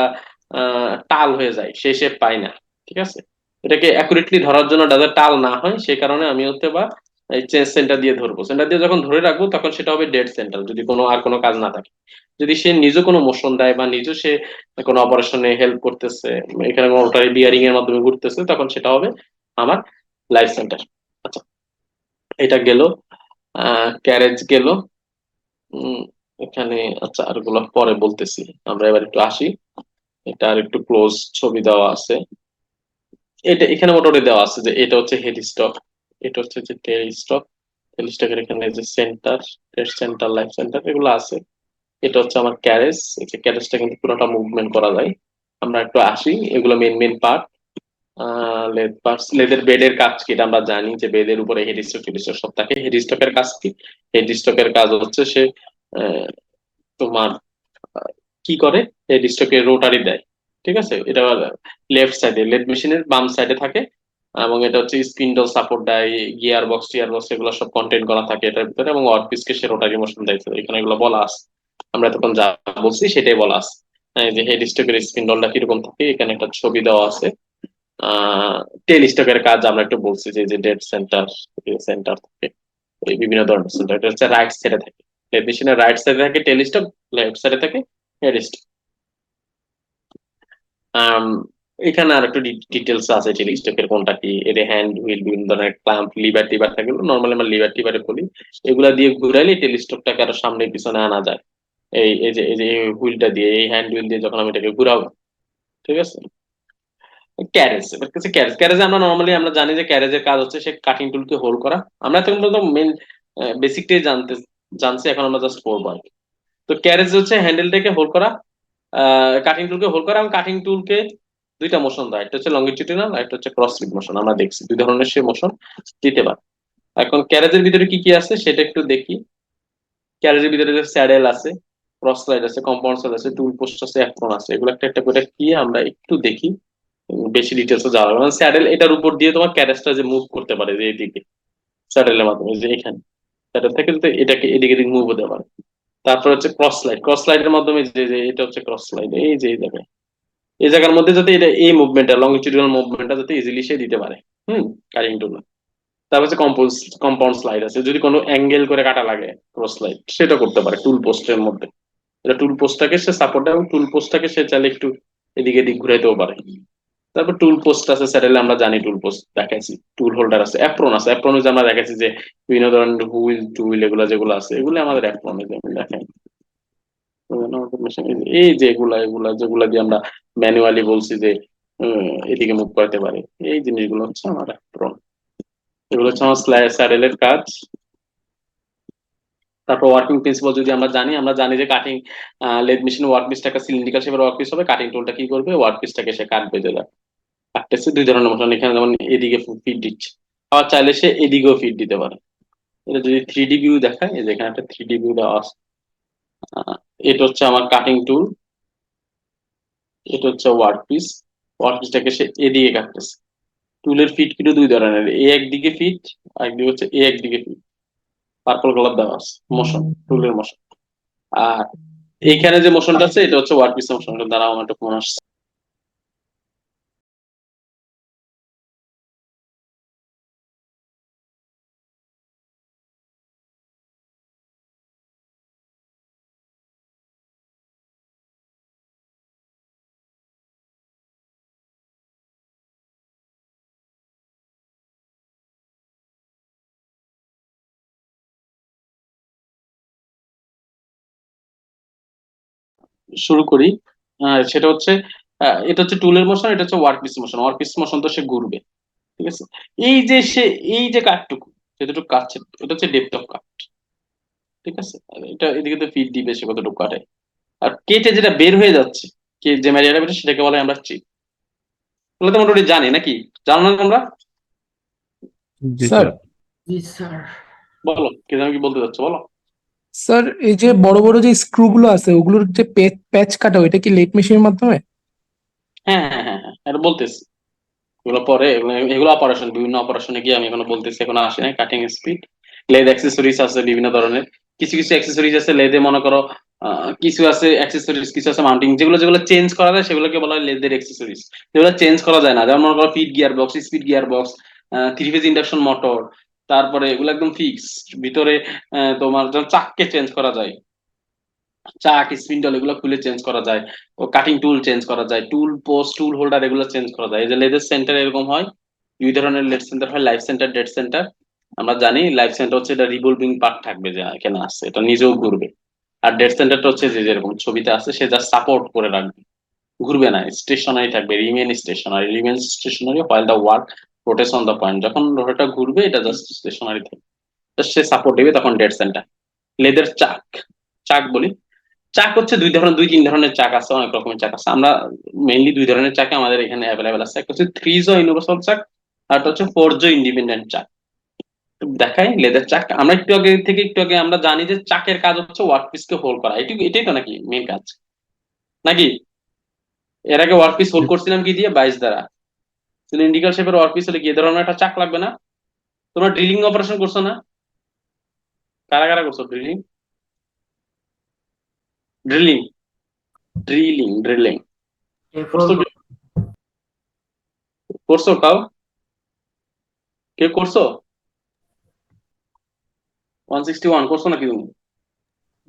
টাল হয়ে যায়, সেই শেপ পাই না। ঠিক আছে? এটাকে অ্যাকুরেটলি ধরার জন্য যাতে টাল না হয় সেই কারণে আমি হতে বা এই চেঞ্জ সেন্টার দিয়ে ধরবো, সেন্টার দিয়ে যখন ধরে রাখবো তখন সেটা হবে ডেড সেন্টার, যদি কোনো আর কোনো কাজ না থাকে। যদি সে নিজে কোনো মোশন দেয় বা নিজে সে কোনো অপারেশনে হেল্প করতেছে, এখানে কোনো রোটারি বিয়ারিং এর মাধ্যমে ঘুরতেছে, তখন সেটা হবে আমার লাইফ সেন্টার। আচ্ছা, এটা গেল, ক্যারেজ গেল। উম, এখানে আচ্ছা আরগুলো পরে বলতেছি, আমরা এবার একটু আসি। এটা আর একটু ক্লোজ ছবি দেওয়া আছে। এটা এখানে মোটামুটি দেওয়া আছে যে এটা হচ্ছে হেড স্টক, এটা হচ্ছে যে টেল স্টক, টেল স্টকের এখানে যে সেন্টার, টেল সেন্টার, লাইফ সেন্টার এগুলো আছে। এটা হচ্ছে আমার ক্যারেজ, এই ক্যারেজটা কিন্তু পুরোটা মুভমেন্ট করা যায়। আমরা একটু আসি, এগুলো main main part. Lathe parts, লেদের বেডের কাজ কি এটা আমরা জানি যে বেডের উপরে হেড স্টক টেল স্টক সব থাকে। হেড স্টকের কাজ কি? হেড স্টকের কাজ হচ্ছে সে আহ, তোমার কি করে, হেড স্টকে রোটারি দেয়। ঠিক আছে? এটা লেফট সাইডে লেদ মেশিনের বাম সাইডে থাকে, এবং এটা হচ্ছে স্পিন্ডল সাপোর্ট দেয়, গিয়ার বক্স টিয়ার বক্স এগুলো সব কন্টেন্ট করা থাকে এটার ভিতরে, এবং ওয়ার্কপিসকে সে রোটারি মোশন দেয়। তো এখানে এগুলো বলা আছে, আমরা তখন যা বলছি সেটাই বলা আছে। যে হেড স্টকের স্পিন্ডলটা কিরকম থাকে এখানে একটা ছবি দেওয়া আছে। টেল স্টকের কাজ আমরা একটু বলছি যে যে ডেড সেন্টার, সেন্টার থাকে এই বিভিন্ন ধরনের সেন্টার। এটা হচ্ছে রাইট সাইডে থাকে, লেদ মেশিনের রাইট সাইডে থাকে টেল স্টক, লেফট সাইডে থাকে হেড স্টক। আম, এখানে আর একটু ডিটেলস আছে যে স্টকের কোনটা কি, এর হ্যান্ড হুইল বিভিন্ন ধরনের ক্লাম্প লিভার টিভার থাকে, নর্মালি আমরা লিভার টিভারে বলি। এগুলা দিয়ে ঘুরাইলে টেলিস্টকটাকে আরো সামনে পিছনে আনা যায়। এই যে হুইলটা দিয়ে, এই হ্যান্ড হুইল দিয়ে যখন আমি এটাকে ঘুরাবো। ঠিক আছে? ক্যারেজ, এবার কাছে ক্যারেজ, ক্যারেজে আমরা নর্মালি আমরা জানি যে ক্যারেজের কাজ হচ্ছে সে কাটিং টুলকে হোল্ড করা। আমরা এখন পর্যন্ত মেন বেসিকটাই জানছি, এখন আমরা জাস্ট করবো আর কি। তো ক্যারেজ হচ্ছে হ্যান্ডেলটাকে হোল্ড করা, কাটিং টুলকে হোল্ড করা, এবং কাটিং টুলকে দুইটা মোশন দেয়, একটা হচ্ছে লঙ্গিটিউডিনাল আর একটা হচ্ছে ক্রস স্লিপ মোশন। আমরা দেখছি দুই ধরনের সে মোশন দিতে পারে। এখন ক্যারেজের ভিতরে কি কি আছে সেটা একটু দেখি। ক্যারেজের ভিতরে যে স্যাডেল আছে, ক্রস স্লাইড আছে, কম্পাউন্ড স্লাইড আছে, টুল পোস্ট আছে, অ্যাপ্রন আছে, এগুলো একটা একটা করে কি আমরা একটু দেখি। বেশি ডিটেলসে যাওয়া হবে না। স্যাডেল এটার উপর দিয়ে তোমার ক্যারেজটা যে মুভ করতে পারে যে এইদিকে স্যাডেলের মাধ্যমে, যে এখানে স্যাডেল থেকে যদি এটাকে এদিকে এদিকে মুভ হতে পারে। তারপর হচ্ছে ক্রস স্লাইড, ক্রস স্লাইডের মাধ্যমে যে যে এটা হচ্ছে ক্রস স্লাইড, এই যে এই জায়গায়, এই জায়গার মধ্যে যাতে এটা এই মুভমেন্টটা লংজিটিউডাল মুভমেন্টটা যাতে ইজিলি সে দিতে পারে। হুম, কাটিং টুল। তারপর হচ্ছে কম্পাউন্ড স্লাইড আছে, যদি কোনো অ্যাঙ্গেল করে কাটা লাগে ক্রস স্লাইড সেটা করতে পারে টুল পোস্টের মধ্যে। এটা টুল পোস্টটাকে সে সাপোর্ট দেয় এবং টুল পোস্টটাকে সে চাইলে একটু এদিকে এদিক ঘুরাইতেও পারে। তারপর টুল পোস্ট আছে, স্যারেলে আমরা জানি টুল পোস্ট দেখাইছি। টুল হোল্ডার আছে, অ্যাপ্রন আছে, অ্যাপ্রন যে আমরা দেখাইছি যে বিভিন্ন ধরনের হুইল টুইল এগুলো যেগুলো আছে এগুলো আমাদের অ্যাপ্রন দেখাই। এই যে এগুলা এগুলা যেগুলা দিয়ে আমরা ম্যানুয়ালি বলছি যে এদিকে মুভ করতে পারে, এই জিনিসগুলো হচ্ছে আমার অ্যাপ্রন। এগুলো হচ্ছে আমার স্যাডেলের কাজ। তারপর ওয়ার্কিং প্রিন্সিপাল যদি আমরা জানি যে কাটিং লেদ মেশিন ওয়ার্ক পিসটা একটা সিলিন্ড্রিক্যাল শেপের ওয়ার্ক পিস হবে, কাটিং টুলটা কি করবে, ওয়ার্ক পিসটাকে সে কাটবে, যেটা কাটতেছে দুই ধরনের মোশন, এখানে যেমন এদিকে ফিড দিচ্ছে, আবার চাইলে সে এদিকেও ফিড দিতে পারে। এটা যদি 3D ভিউ দেখায়, এই যে এখানে একটা 3D ভিউ দেওয়া আছে। এটা হচ্ছে আমার কাটিং টুল, এটা হচ্ছে ওয়ার্ক পিস, ওয়ার্ক পিসটাকে সে এদিকে কাটতেছে। টুলের ফিট কিন্তু দুই ধরনের, এ একদিকে ফিট, আরেকদিকে হচ্ছে এ একদিকে ফিট, পার্পল কালার দেওয়া আছে মোশন, টুলের মোশন। আর এইখানে যে মোশনটা আছে এটা হচ্ছে ওয়ার্ক পিসের মোশন, দ্বারা আমার একটা ফোন আসছে। শুরু করি। সেটা হচ্ছে এটা হচ্ছে টুলের মোশন, এটা হচ্ছে work piece motion. Work piece motion তো সে ঘুরবে, ঠিক আছে। এই যে সে এই যে কাটটুকু যতটুকু কাটছে, এটা হচ্ছে ডেপথ অফ কাট, ঠিক আছে। আর এটা এদিকে তো ফিট দিবে সে কতটুকু কাটে, আর কেটে যেটা বের হয়ে যাচ্ছে, যে ম্যাটেরিয়ালটা বের হচ্ছে, সেটাকে বলে আমরা চিপ। এগুলো তো মোটামুটি জানি নাকি, জানো না তোমরা? জি স্যার স্যার। বলো কি জানো, কি বলতে চাচ্ছ বলো। স্যার এই যে বড় বড় যে স্ক্রু গুলো আছে ওগুলোর যে প্যাচ কাটা ওইটা কি লেট মেশিনের মাধ্যমে? হ্যাঁ হ্যাঁ হ্যাঁ হ্যাঁ, এটা বলতেছি। এগুলো পরে, এগুলো অপারেশন, বিভিন্ন অপারেশনে গিয়ে আমি এখনো বলতেছি, এখন আসে নাই কাটিং স্পিড। লেদ অ্যাক্সেসরিজ আছে বিভিন্ন ধরনের, কিছু কিছু অ্যাক্সেসরিজ আছে লেদে, মনে করো কিছু আছে অ্যাক্সেসরিজ, কিছু আছে মাউন্টিং, যেগুলো যেগুলো চেঞ্জ করা যায় সেগুলোকে বলা হয় লেদের অ্যাক্সেসরিজ। যেগুলো চেঞ্জ করা যায় না, যেমন মনে করো feed gear box, speed gear box, 3 phase induction motor, তারপরে এগুলো একদম ফিক্স। ভিতরে তোমার যেমন চাককে চেঞ্জ করা যায়, চাক স্পিন্ডল এগুলো খুলে চেঞ্জ করা যায়, ও কাটিং টুল চেঞ্জ করা যায়, টুল পোস্ট, টুল হোল্ডার এগুলো চেঞ্জ করা যায়। এই যে লেদের সেন্টার এরকম হয়, দুই ধরনের লেদ সেন্টার হয়, লাইফ সেন্টার, ডেড সেন্টার। আমরা জানি লাইফ সেন্টার হচ্ছে এটা রিভলভিং পার্ট থাকবে, যে এখানে আছে এটা নিজেও ঘুরবে। আর ডেড সেন্টারটা হচ্ছে যে যেরকম ছবিতে আছে, সে যা সাপোর্ট করে রাখবে, ঘুরবে না, স্টেশনারি থাকবে, remain stationary, remain stationary while the work rotates on the point. যখন রোটেটটা ঘুরবে এটা জাস্ট স্টেশনারি থাকবে, Just সে সাপোর্ট দিবে, তখন ডেড সেন্টার। লেদের চাক, চাক বলি, চাক হচ্ছে দুই তিন ধরনের চাক আছে, অনেক রকমের চাক আছে। আমরা মেইনলি দুই ধরনের চাক আমাদের এখানে অ্যাভেলেবেল আছে, একটা হচ্ছে 3 জো ইউনিভার্সাল চাক, আর একটা হচ্ছে 4 জো ইন্ডিপেন্ডেন্ট চাক। দেখাই লেদার চাক, আমরা একটু আগে আমরা জানি যে চাকের কাজ হচ্ছে ওয়ার্ক পিসকে হোল্ড করা, এটাই তো নাকি মেইন কাজ নাকি? এর আগে ওয়ার্ক পিস হোল্ড করছিলাম কি দিয়ে, 22 দ্বারা। সিলিন্ড্রিক্যাল শেপের ওয়ার্ক পিস হলে কি এ ধরনের একটা চাক লাগবে না? তোমরা ড্রিলিং অপারেশন করছো না? কারা কারা করছো ড্রিলিং? ড্রিলিং ড্রিলিং করছো করছো কাও, কে করছো? 161 করছো নাকি তুমি?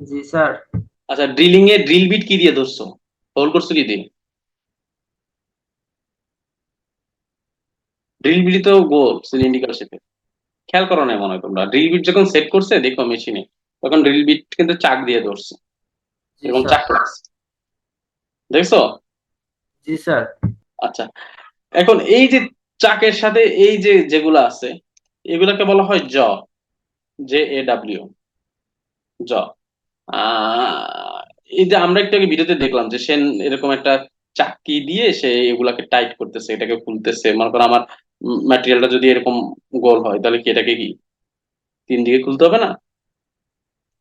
জি স্যার। আচ্ছা, ড্রিলিং এ ড্রিল বিট কি দিয়ে ধরছো, হোল্ড করছো কি দিয়ে? ড্রিল বিট তো গোল সিলিন্ড্রিক্যাল শেপে, খেয়াল করো না মনে হয় তোমরা? ড্রিল বিট যখন সেট করছে দেখো মেশিনে, তখন ড্রিল বিট কিন্তু চাক দিয়ে ধরছে, জি এরকম স্যার। চাক লাগছে, দেখছো? জি স্যার। আচ্ছা, এখন এই যে চাকের সাথে এই যে যেগুলো আছে, এগুলাকে বলা হয় জ, JAW, জ। আহ এই যে আমরা একটু আগে ভিডিওতে দেখলাম যে সেন এরকম একটা চাকি দিয়ে সে এগুলাকে টাইট করতেছে, এটাকে খুলতেছে। মনে করো আমার ম্যাটেরিয়ালটা যদি এরকম গোল হয়, তাহলে কি এটাকে কি 3 দিকে খুলতে হবে না?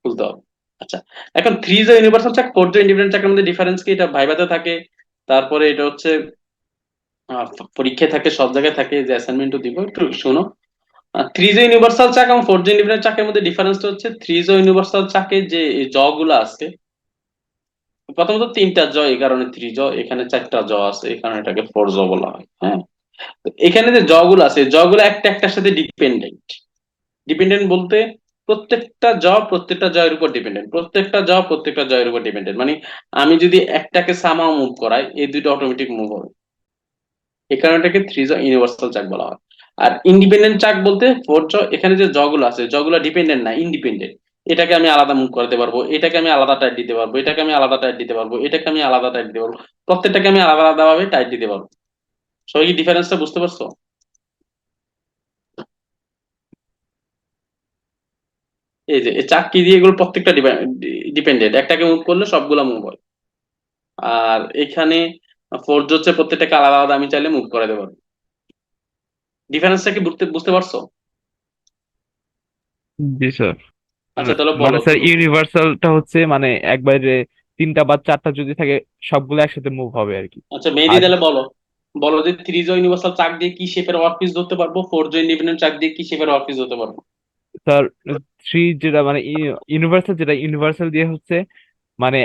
খুলতে হবে। আচ্ছা, এখন 3 জো ইউনিভার্সাল চাক, 4 জো ইন্ডিপেন্ডেন্ট চাকের মধ্যে ডিফারেন্স কি? এটা ভাইভাতে থাকে, তারপরে এটা হচ্ছে পরীক্ষায় থাকে, সব জায়গায় থাকে, যে অ্যাসাইনমেন্টও দিব, একটু শোনো। 3 জো ইউনিভার্সাল চাক এবং 4 জো ইন্ডিপেন্ডেন্ট চাকের মধ্যে ডিফারেন্সটা হচ্ছে, 3 জো ইউনিভার্সাল চাকে যে জ গুলো আছে, প্রথমত 3টা জ, এই কারণে 3 জ, এখানে 4টা জ আছে, এই কারণে এটাকে 4 জ বলা হয়। হ্যাঁ, তো এখানে যে জ গুলো আছে, জ গুলো একটা একটার সাথে ডিপেন্ডেন্ট। ডিপেন্ডেন্ট বলতে প্রত্যেকটা জয়ের উপর ডিপেন্ডেন্ট, প্রত্যেকটা জয়ের উপর ডিপেন্ডেন্ট, মানে আমি যদি একটাকে সামাও মুভ করাই, এই দুইটা অটোমেটিক মুভ হবে। এই কারণে এটাকে 3 জো ইউনিভার্সাল চাক বলা হয়। আর ইন্ডিপেন্ডেন্ট চাক বলতে 4 জো, এখানে যে জগুলো আছে, জগুলো ডিপেন্ডেন্ট না, ইন্ডিপেন্ডেন্ট। এটাকে আমি আলাদা মুভ করতে পারবো, এটাকে আমি আলাদা টাইট দিতে পারবো, এটাকে আমি আলাদা টাইট দিতে পারবো, এটাকে আমি আলাদা টাইট দিতে পারবো, প্রত্যেকটাকে আমি আলাদা আলাদা ভাবে টাইট দিতে পারবো। সবাই কি ডিফারেন্সটা বুঝতে পারছো? এই যে এই চাক্কি দিয়ে এগুলো প্রত্যেকটা ডিপেন্ডেন্ট, একটাকে মুভ করলে সবগুলা মুভ হয়। আর এখানে ফোর্স হচ্ছে প্রত্যেকটাকে আলাদা আলাদা আমি চাইলে মুভ করে দেবো। ডিফারেন্সটা কি বুঝতে বুঝতে পারছো? জি স্যার। আচ্ছা তাহলে মানে বলো স্যার তুমি। ইউনিভার্সালটা হচ্ছে মানে একবারে তিনটা বা চারটা যদি থাকে সবগুলো একসাথে মুভ হবে আর কি। আচ্ছা মেহেদী আর তাহলে বলো, বলো যে থ্রি জো ইউনিভার্সাল চাক দিয়ে কি শেপের ওয়ার্ক পিস ধরতে পারবো, ফোর জো ইন্ডিপেন্ডেন্ট চাক দিয়ে কি শেপের ওয়ার্ক পিস ধরতে পারবো? স্যার থ্রি যেটা মানে ইউনিভার্সাল, যেটা ইউনিভার্সাল দিয়ে হচ্ছে মানে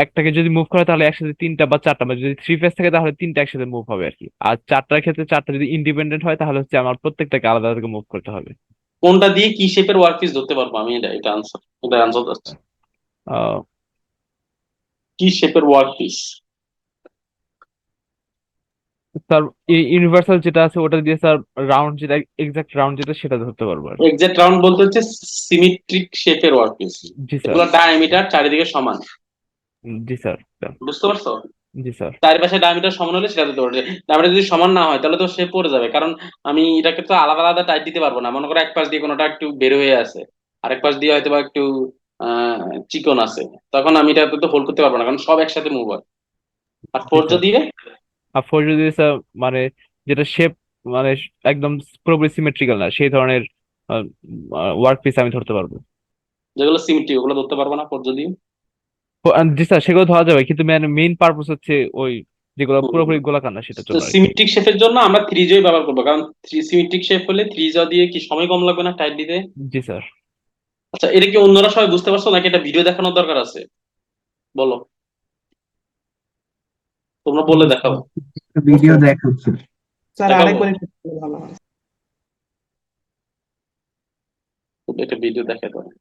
একটাকে যদি মুভ করে তাহলে একসাথে তিনটা বা চারটা, মানে যদি থ্রি ফেজ থাকে তাহলে তিনটা একসাথে মুভ হবে আর কি। আর চারটার ক্ষেত্রে চারটা যদি ইন্ডিপেন্ডেন্ট হয় তাহলে হচ্ছে আমার প্রত্যেকটাকে আলাদা আলাদা মুভ করতে হবে। কোনটা দিয়ে কি শেপের ওয়ার্ক পিস ধরতে পারবো আমি, এটা আনসার, এটা আনসার যাচ্ছে। আহ, কি শেপের ওয়ার্ক পিস? স্যার ইউনিভার্সাল যেটা আছে ওটা দিয়ে স্যার রাউন্ড, যেটা এক্সাক্ট রাউন্ড যেটা সেটা ধরতে পারবো আর কি। এক্সাক্ট রাউন্ড বলতে হচ্ছে সিমেট্রিক শেপের ওয়ার্ক পিস, জি স্যার। এগুলো ডায়ামিটার চারিদিকে সমান। জি স্যার। বুঝতে পারছো? জি স্যার। চারিপাশে ডায়ামিটার সমান হলে সেটা ধরতে পারবে। ডায়ামিটার যদি সমান না হয় তাহলে তো সে পড়ে যাবে, কারণ আমি এটাকে তো আলাদা আলাদা টাইট দিতে পারবো না। মনে করো এক পাশ দিয়ে কোনোটা একটু বের হয়ে আছে, আরেক পাশ দিয়ে হয়তো বা একটু আহ চিকন আছে, তখন আমি এটাতে তো হোল্ড করতে পারবো না, কারণ সব একসাথে মুভ হয়। আর জি ফোর স্যার। যদি আর ফোর যদি স্যার মানে যেটা শেপ মানে একদম পুরোপুরি সিমেট্রিক্যাল না সেই ধরনের ওয়ার্ক পিস আমি ধরতে পারবো। যেগুলো সিমেট্রিক ওগুলো ধরতে পারবো না ফোর যদি। জি স্যার, সেগুলো ধরা যাবে কিন্তু মেইন পারপোজ হচ্ছে ওই যেগুলো পুরোপুরি গোলাকার না সেটার তো জন্য আর কি। সিমেট্রিক শেপের জন্য আমরা থ্রি জয় ব্যবহার করবো, কারণ থ্রি সিমেট্রিক শেপ হলে থ্রি জ দিয়ে কি সময় কম লাগবে না টাইট দিতে? জি স্যার। আচ্ছা এটা কি অন্যরা সবাই বুঝতে পারছো নাকি এটা ভিডিও দেখানোর দরকার আছে? বলো, তোমরা বলে দেখাও। ভিডিও দেখাচ্ছে। স্যার দেখাবো, আরেকবার একটু বললে ভালো হয়। এটা ভিডিও দেখাতে হবে।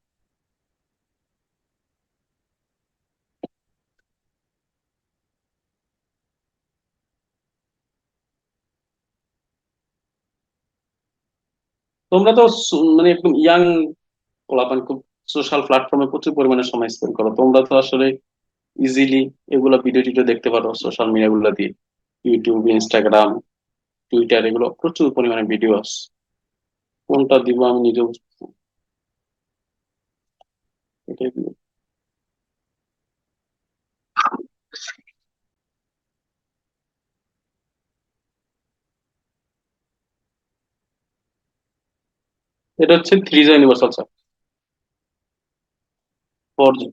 তোমরা তো মানে একদম ইয়াং পোলাপান, খুব সোশ্যাল প্ল্যাটফর্মে প্রচুর পরিমাণে সময় স্পেন্ড করো, তোমরা তো আসলে ইজিলি এগুলো ভিডিও টিডিও দেখতে পারো সোশ্যাল মিডিয়া গুলো দিয়ে, ইউটিউব, ইনস্টাগ্রাম, টুইটার, এগুলো প্রচুর পরিমাণে ভিডিও আছে। কোনটা দিব আমি নিজেও বুঝতেছি না। এটাই দিব। এটা হচ্ছে three J universal sir, four G.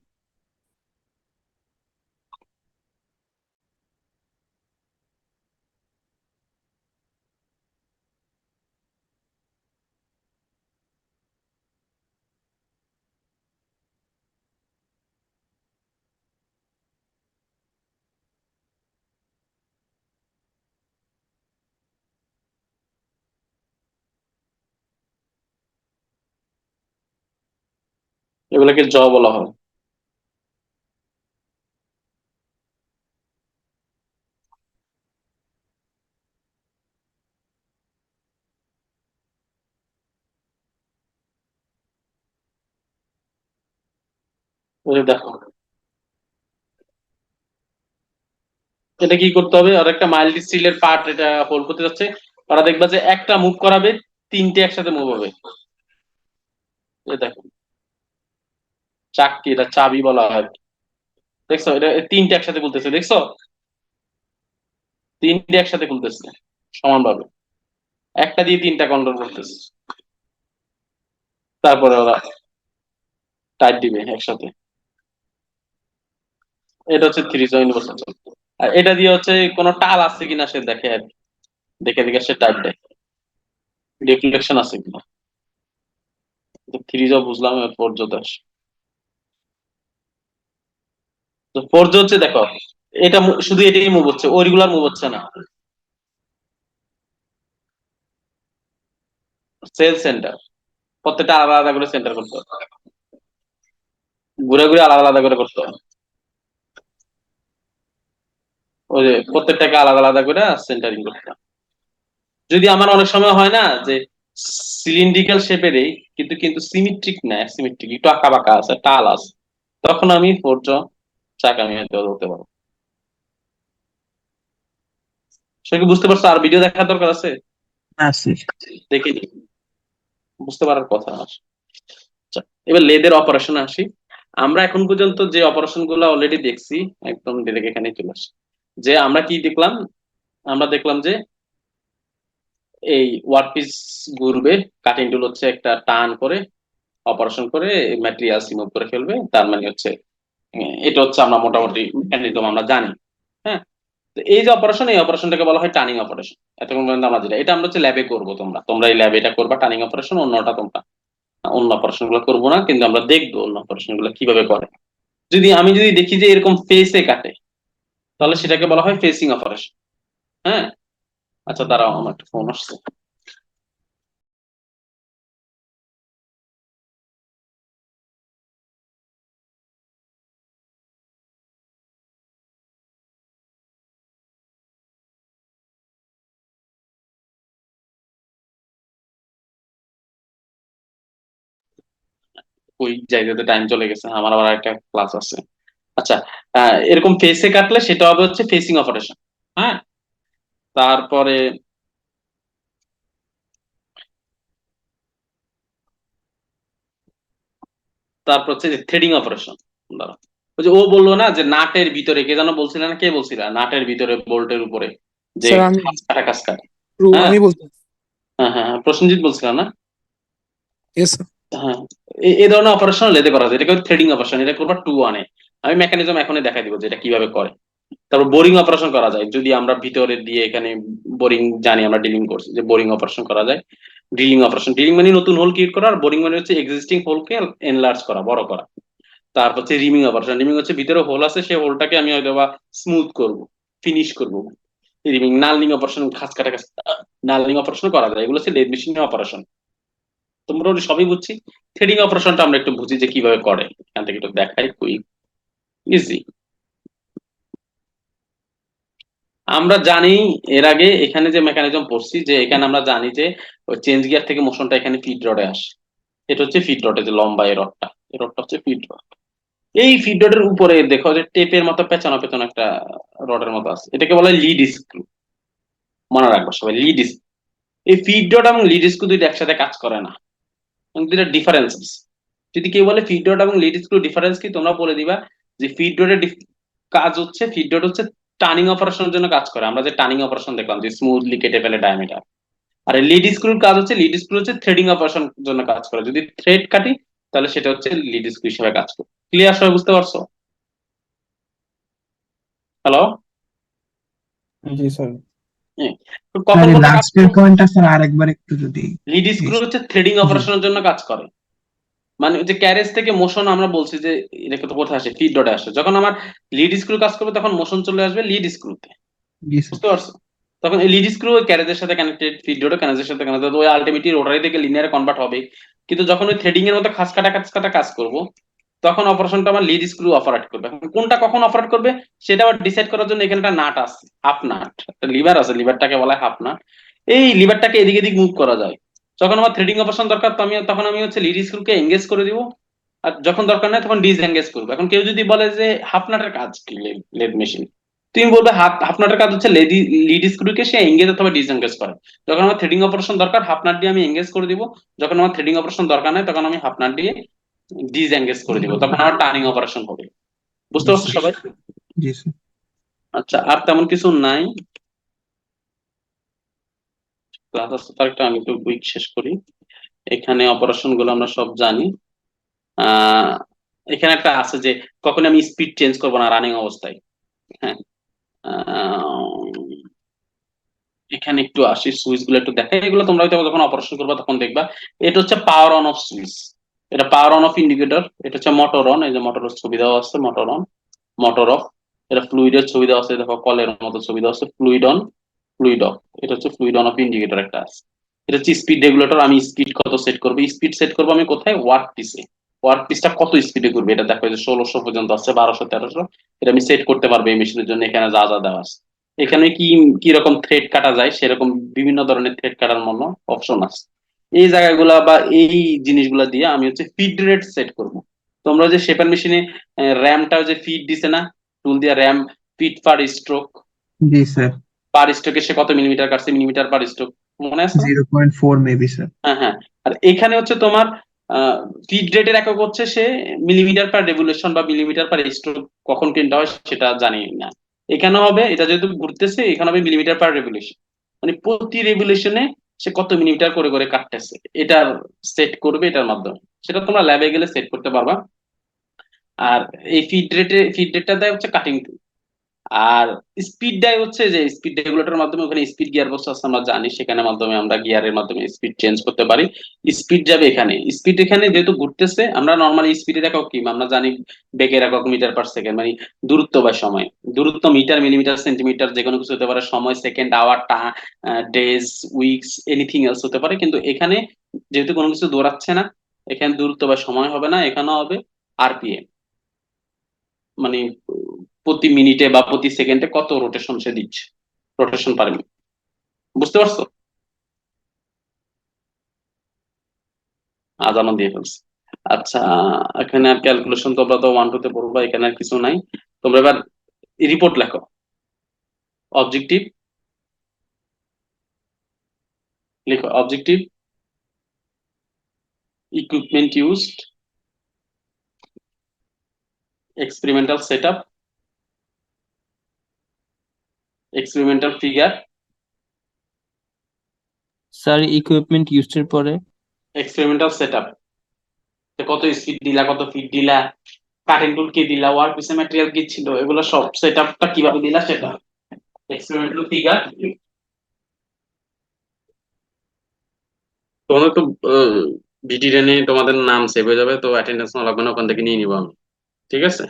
এগুলোকে জ বলা হয়। এই যে দেখো, এটা কি করতে হবে, আর একটা মাইল্ড স্টিলের পার্ট এটা হোল্ড করতে যাচ্ছে, ওরা দেখবা যে একটা মুভ করাবে, তিনটে একসাথে মুভ হবে। এই দেখো চাকতি, এটা চাবি বলা হয়। দেখছো এটা তিনটে একসাথে খুলতেছে, দেখছো তিনটে একসাথে খুলতেছে সমানভাবে, একটা দিয়ে তিনটা কন্ট্রোল করতেছে, তারপরে ওরা টাইট দিবে একসাথে। এটা হচ্ছে থ্রি জ ইউনিভার্সাল। আর এটা দিয়ে হচ্ছে কোনো টাল আছে কিনা সে দেখে আর কি। দেখে দেখে সে টাইট দেয়, রিফ্লেকশন আছে কিনা। থ্রি জ বুঝলাম, ফোর জ দাস। তো ফোর জ হচ্ছে দেখো, এটা শুধু এটাই মুভ হচ্ছে, ও রেগুলার মুভ হচ্ছে না। সেল সেন্টার প্রত্যেকটা আলাদা আলাদা করে সেন্টার করতে হবে, ঘুরে ঘুরে আলাদা আলাদা করে করতে হবে। ওই যে প্রত্যেকটাকে আলাদা আলাদা করে সেন্টারিং করতে হবে। যদি আমার অনেক সময় হয় না যে সিলিন্ড্রিক্যাল শেপেরই, কিন্তু কিন্তু সিমেট্রিক না, অ্যাসিমেট্রিক, একটু আঁকা বাঁকা আছে, টাল আছে, তখন আমি ফোর জ চাকা আমি হয়তো ধরতে পারবো। সে কি বুঝতে পারছো? আর ভিডিও দেখার দরকার আছে? আছে। দেখে নি, বুঝতে পারার কথা। এবার লেদের অপারেশনে আসি। আমরা এখন পর্যন্ত যে অপারেশন গুলো অলরেডি দেখছি, একদম ডিরেক্ট এখানে চলে আসি, যে আমরা কি দেখলাম? আমরা দেখলাম যে এই ওয়ার্ক পিস ঘুরবে, কাটিং টুল হচ্ছে একটা টান করে অপারেশন করে ম্যাটেরিয়াল রিমুভ করে ফেলবে, তার মানে হচ্ছে এটা হচ্ছে আমরা মোটামুটি মেকানিজম আমরা জানি। হ্যাঁ, তো এই যে অপারেশন, এই অপারেশনটাকে বলা হয় টার্নিং অপারেশন। এতক্ষণ পর্যন্ত আমরা যেটা, এটা আমরা হচ্ছে ল্যাবে করবো, তোমরা এই ল্যাবে এটা করবা টার্নিং অপারেশন, অন্যটা তোমরা অন্য অপারেশন গুলো করবো না, কিন্তু আমরা দেখবো অন্য অপারেশন গুলো কিভাবে করে। আমি যদি দেখি যে এরকম ফেসে কাটে, তাহলে সেটাকে বলা হয় ফেসিং অপারেশন। হ্যাঁ, আচ্ছা দাঁড়াও, আমার একটা ফোন আসছে। ওই জায়গাতে টাইম চলে গেছে, আমার আবার একটা ক্লাস আছে। আচ্ছা, এরকম ফেসে কাটলে সেটা হবে হচ্ছে ফেসিং অপারেশন। হ্যাঁ, তারপরে হচ্ছে যে থ্রেডিং অপারেশন। দাঁড়াও, ওই যে ও বললো না যে নাটের ভিতরে, কে যেন বলছিল না, কে বলছিল নাটের ভিতরে বোল্টের উপরে যে স্যার আমি কাজ কাটা। হ্যাঁ আমি বলছি। হ্যাঁ হ্যাঁ হ্যাঁ, প্রসেনজিৎ বলছিল না? Yes sir. হ্যাঁ, এই ধরনের অপারেশন লেদে করা যায়, এটাকে থ্রেডিং অপারেশন, এটা করবা 2-1-এ। আমি মেকানিজম এখনই দেখাই দিব যে এটা কিভাবে করে। তারপর বোরিং অপারেশন করা যায়, যদি আমরা ভিতরে দিয়ে এখানে বোরিং জানি, আমরা ডিলিং করছি, যে বোরিং অপারেশন করা যায়। ড্রিলিং অপারেশন, ড্রিলিং মানে নতুন হোল ক্রিয়েট করা, আর বোরিং মানে হচ্ছে এক্সিস্টিং হোলকে এনলার্জ করা, বড় করা। তারপর হচ্ছে রিমিং অপারেশন, রিমিং হচ্ছে ভিতরে হোল আছে, সেই হোলটাকে আমি হয়তো বা স্মুথ করব, ফিনিশ করব। রিমিং, নার্লিং অপারেশন, খাঁজ কাটা কাজ, নার্লিং অপারেশন করা যায়। এগুলো হচ্ছে লেদ মেশিনের অপারেশন। তোমরা সবই বুঝছি। থ্রেডিং অপারেশনটা আমরা একটু বুঝি যে কিভাবে করে, এখান থেকে একটু দেখাই, কুইক ইজি। আমরা জানি এর আগে এখানে যে মেকানিজম পড়ছি, যে এখানে আমরা জানি যে ওই চেঞ্জ গিয়ার থেকে মোশনটা এখানে ফিড রডে আসে। এটা হচ্ছে ফিড রডে যে লম্বা এই রডটা, এই রডটা হচ্ছে ফিড রড। এই ফিড রডের উপরে দেখো যে টেপের মতো পেঁচানো পেঁচানো একটা রডের মতো আছে, এটাকে বলা হয় লিড স্ক্রু। মনে রাখবো সবাই, লিড স্ক্রু। এই ফিড রড এবং লিড স্ক্রু দুইটা একসাথে কাজ করে না, দুইটা ডিফারেন্স আছে। যদি কেউ বলে ফিড রড এবং লিড স্ক্রু ডিফারেন্স কি, তোমরা বলে দিবা যে ফিড রডের কাজ হচ্ছে, ফিড রড হচ্ছে টার্নিং অপারেশনের জন্য কাজ করে, আমরা যে টার্নিং অপারেশন দেখলাম যে স্মুথলি কেটে ফেলে ডায়ামিটার। আর লিড স্ক্রুর কাজ হচ্ছে, লিড স্ক্রু হচ্ছে থ্রেডিং অপারেশনের জন্য কাজ করে, যদি থ্রেড কাটি তাহলে সেটা হচ্ছে লিড স্ক্রু হিসেবে কাজ করে। ক্লিয়ার সবাই, বুঝতে পারছো? হ্যালো? জি স্যার। কখন কোনটা কাজ লাস্টের পয়েন্টটা স্যার আরেকবার একটু যদি। লিড স্ক্রু হচ্ছে থ্রেডিং অপারেশনের জন্য কাজ করে, মানে যে ক্যারেজ থেকে মোশন, আমরা বলছি যে এটা তো কোথায় আসে, ফিড রডে আসে। যখন আমার লিড স্ক্রু কাজ করবে তখন মোশন চলে আসবে লিড স্ক্রুতে, জি স্যার। বুঝতে পারছো? তখন এই লিড স্ক্রু ওই ক্যারেজের সাথে কানেক্টেড, ফিড রডও ক্যারেজের সাথে কানেক্টেড, ওই আলটিমেটলি রোটারি থেকে লিনিয়ারে কনভার্ট হবে। কিন্তু যখন ওই থ্রেডিং এর মতো খাস কাটা কাজ করব, তখন অপারেশনটা আমার লিড স্ক্রু অপারেট করবে। এখন কোনটা কখন অপারেট করবে সেটা আবার ডিসাইড করার জন্য এখানে একটা নাট আছে, হাফ নাট, একটা লিভার আছে, লিভারটাকে বলা হয় হাফ নাট। এই লিভারটাকে এদিক এদিক মুভ করা যায়। যখন আমার থ্রেডিং অপারেশন দরকার, তো তখন আমি হচ্ছে লিড স্ক্রুকে এঙ্গেজ করে দিব, আর যখন দরকার নাই তখন ডিসএঙ্গেজ করবো। এখন কেউ যদি বলে যে হাফ নাটের কাজ কি, লেদ মেশিন, তুমি বলবে হাফ নাটের কাজ হচ্ছে লিড স্ক্রুকে সে এঙ্গেজ অথবা ডিসএঙ্গেজ করে। যখন আমার থ্রেডিং অপারেশন দরকার, হাফ নাট দিয়ে আমি এঙ্গেজ করে দিব। যখন আমার থ্রেডিং অপারেশন দরকার নাই, তখন আমি হাফ নাট দিয়ে ডিসএঙ্গেজ করে দিব, তখন আমার টার্নিং অপারেশন হবে। বুঝতে পারছো সবাই? জি স্যার। আচ্ছা, আর তেমন কিছু নাই। ক্লাস আছে তার একটা, আমি একটু কুইক শেষ করি। এখানে অপারেশন গুলো আমরা সব জানি। আহ এখানে একটা আছে যে কখন আমি স্পিড চেঞ্জ করবো না রানিং অবস্থায়। হ্যাঁ, এখানে একটু আসি, সুইচ গুলো একটু দেখাই, এগুলো তোমরা হয়তো যখন অপারেশন করবা তখন দেখবা। এটা হচ্ছে পাওয়ার অন অফ সুইচ, এটা পাওয়ার অন অফ ইন্ডিকেটর। এটা হচ্ছে মোটর অন, এই যে মোটরের ছবি দেওয়া আছে, মোটর অন, মোটর অফ। এটা ফ্লুইডের ছবি দেওয়া আছে, দেখো কলের মতো ছবি দেওয়া আছে, ফ্লুইড অন, ফ্লুইড অফ। এটা হচ্ছে ফ্লুইড অন অফ ইন্ডিকেটর একটা আছে। এটা হচ্ছে স্পিড রেগুলেটর, আমি স্পিড কত সেট করবো, স্পিড সেট করবো আমি কোথায়, ওয়ার্ক পিসে। ওয়ার্ক পিসটা কত স্পিডে করবে এটা দেখো, যে 1600 পর্যন্ত আছে, 1200 1300, এটা আমি সেট করতে পারবো এই মেশিনের জন্য। এখানে যা যা দেওয়া আছে, এখানে কি রকম থ্রেড কাটা যায় সেরকম বিভিন্ন ধরনের থ্রেড কাটার মতো অপশন আছে। এই জায়গাগুলা বা এই জিনিসগুলা দিয়ে আমি হচ্ছে ফিড রেট সেট করব। তোমরা যে শেপার মেশিনে র্যামটা যে ফিড দিছে না, টুল দিয়ে র্যাম ফিট পার স্ট্রোক, জি স্যার। পার স্ট্রোকে সে কত মিলিমিটার কাটছে, মিলিমিটার পার স্ট্রোক, মনে আছে না? 0.4 মেবি স্যার। হ্যাঁ হ্যাঁ। আর এখানে হচ্ছে তোমার ফিড রেটের একক হচ্ছে সে মিলিমিটার পার রেভলিউশন বা মিলিমিটার পার স্ট্রোক কখন কিনতে হয় সেটা জানি না। এখানে হবে, এটা যেহেতু ঘুরতেছে এখানে হবে মিলিমিটার পার রেভলিউশন, মানে প্রতি রেভলিউশনে সে কত মিলিমিটার করে করে কাটতেছে এটা সেট করবে এটার মাধ্যমে। সেটা তোমরা ল্যাবে গেলে সেট করতে পারবা। আর এই ফিড রেটটা দেয় হচ্ছে কাটিং টুল। আর স্পিড দেয় হচ্ছে যে স্পিড রেগুলেটরের মাধ্যমে, ওখানে স্পিড গিয়ার বক্স আছে আমরা জানি, সেখানে মাধ্যমে আমরা গিয়ারের মাধ্যমে স্পিড চেঞ্জ করতে পারি। স্পিড যাবে এখানে, স্পিড এখানে যেহেতু ঘুরতেছে, আমরা নর্মালি স্পিডের একক কি আমরা জানি, বেগের একক মিটার পার সেকেন্ড, মানে দূরত্ব বা সময়। দূরত্ব মিটার, মিলিমিটার, সেন্টিমিটার, যে কোনো কিছু হতে পারে, সময় second, hour, days, weeks, anything else হতে পারে। কিন্তু এখানে যেহেতু কোনো কিছু দৌড়াচ্ছে না, এখানে দূরত্ব বা সময় হবে না, এখানে হবে আরপিএম, মানে প্রতি মিনিটে বা প্রতি সেকেন্ডে কত রোটেশন সে দিচ্ছে, রোটেশন পার মিনিট। বুঝতে পারছো? আজানো দিয়ে ফেলছে। আচ্ছা, এখানে আর ক্যালকুলেশন তোমরা তো 1 2 তে পড়বা, এখানে আর কিছু নাই। তোমরা এবার রিপোর্ট লেখো। অবজেক্টিভ লিখো, objective, equipment used, experimental setup, experimental figure, sir equipment used এর পরে এক্সপেরিমেন্টাল সেটআপ, কত স্পিড দিলা, কত ফিট দিলা, কাটিং টুল কি দিলা, ওয়ার্ক পিসে ম্যাটেরিয়াল কি ছিল, এগুলো সব সেটআপটা কিভাবে দিলা সেটা। Experimental figure. তোমাদের তো ভিটি টেনে তোমাদের নাম সেভ হয়ে যাবে, তো অ্যাটেন্ডেন্স না লাগবে না, ওখান থেকে নিয়ে নিবো আমি। ঠিক আছে,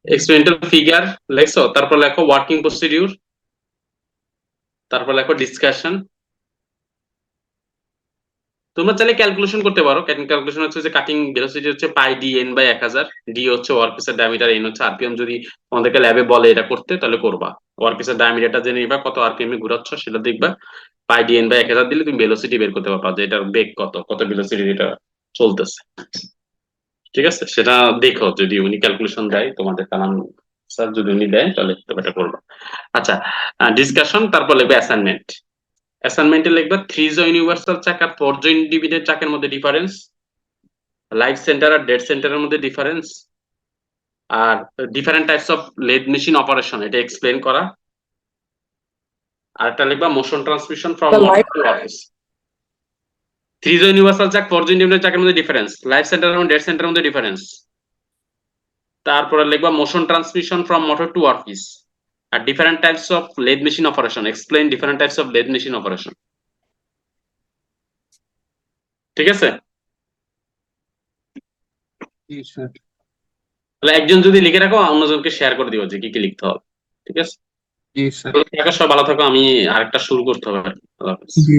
এক্সপেরিমেন্টাল ফিগার লেখছো, তারপর লেখো ওয়ার্কিং প্রসিডিউর, তারপর লেখো ডিসকাশন। তোমরা চাইলে ক্যালকুলেশন করতে পারো। ক্যালকুলেশন হচ্ছে যে কাটিং ভেলোসিটি হচ্ছে পাই ডি এন বাই 1000, ডি হচ্ছে ওয়ার্কপিসের ডায়ামিটার, এন হচ্ছে আরপিএম। যদি তোমাদেরকে ল্যাবে বলে এটা করতে তাহলে করবা। ওয়ার্কপিসের ডায়ামিটারটা জেনে নিবা, কত আরপিএম এ ঘুরাচ্ছ সেটা দেখবা। পাই ডি এন বাই 1000 দিলে তুমি ভেলোসিটি বের করতে পারবা, যে এটার বেগ কত, কত ভেলোসিটি এটা চলতেছে। ঠিক আছে, সেটা দেখো যদি উনি ক্যালকুলেশন দেয় তোমাদের কালাম স্যার, যদি উনি দেয় তাহলে এটা করবা। আচ্ছা, ডিসকাশন, তারপর লিখবে অ্যাসাইনমেন্ট। অ্যাসাইনমেন্টে লিখবে 3 জো ইউনিভার্সাল চাক আর 4 জো ইন্ডিভিজুয়াল চাকের মধ্যে ডিফারেন্স, লাইফ সেন্টার আর ডেড সেন্টারের মধ্যে ডিফারেন্স, আর different types of lathe machine operation এটা এক্সপ্লেন করা। আর একটা লিখবা motion transmission from live to office. 3 jaw universal chuck 4 jaw individual চাকের মধ্যে ডিফারেন্স, লাইফ সেন্টার এবং ডেড সেন্টারের মধ্যে ডিফারেন্স। তারপরে লিখবা motion transmission from motor to office, আর different types of lathe machine operation, explain different types of lathe machine operation. ঠিক আছে, জি স্যার। তাহলে একজন যদি লিখে রাখো, অন্যজনকে শেয়ার করে দিও যে কি কি লিখতে হবে। ঠিক আছে, জি স্যার। সবাই ভালো থাকো, আমি আরেকটা শুরু করতে হবে। আল্লাহ হাফেজ। জি।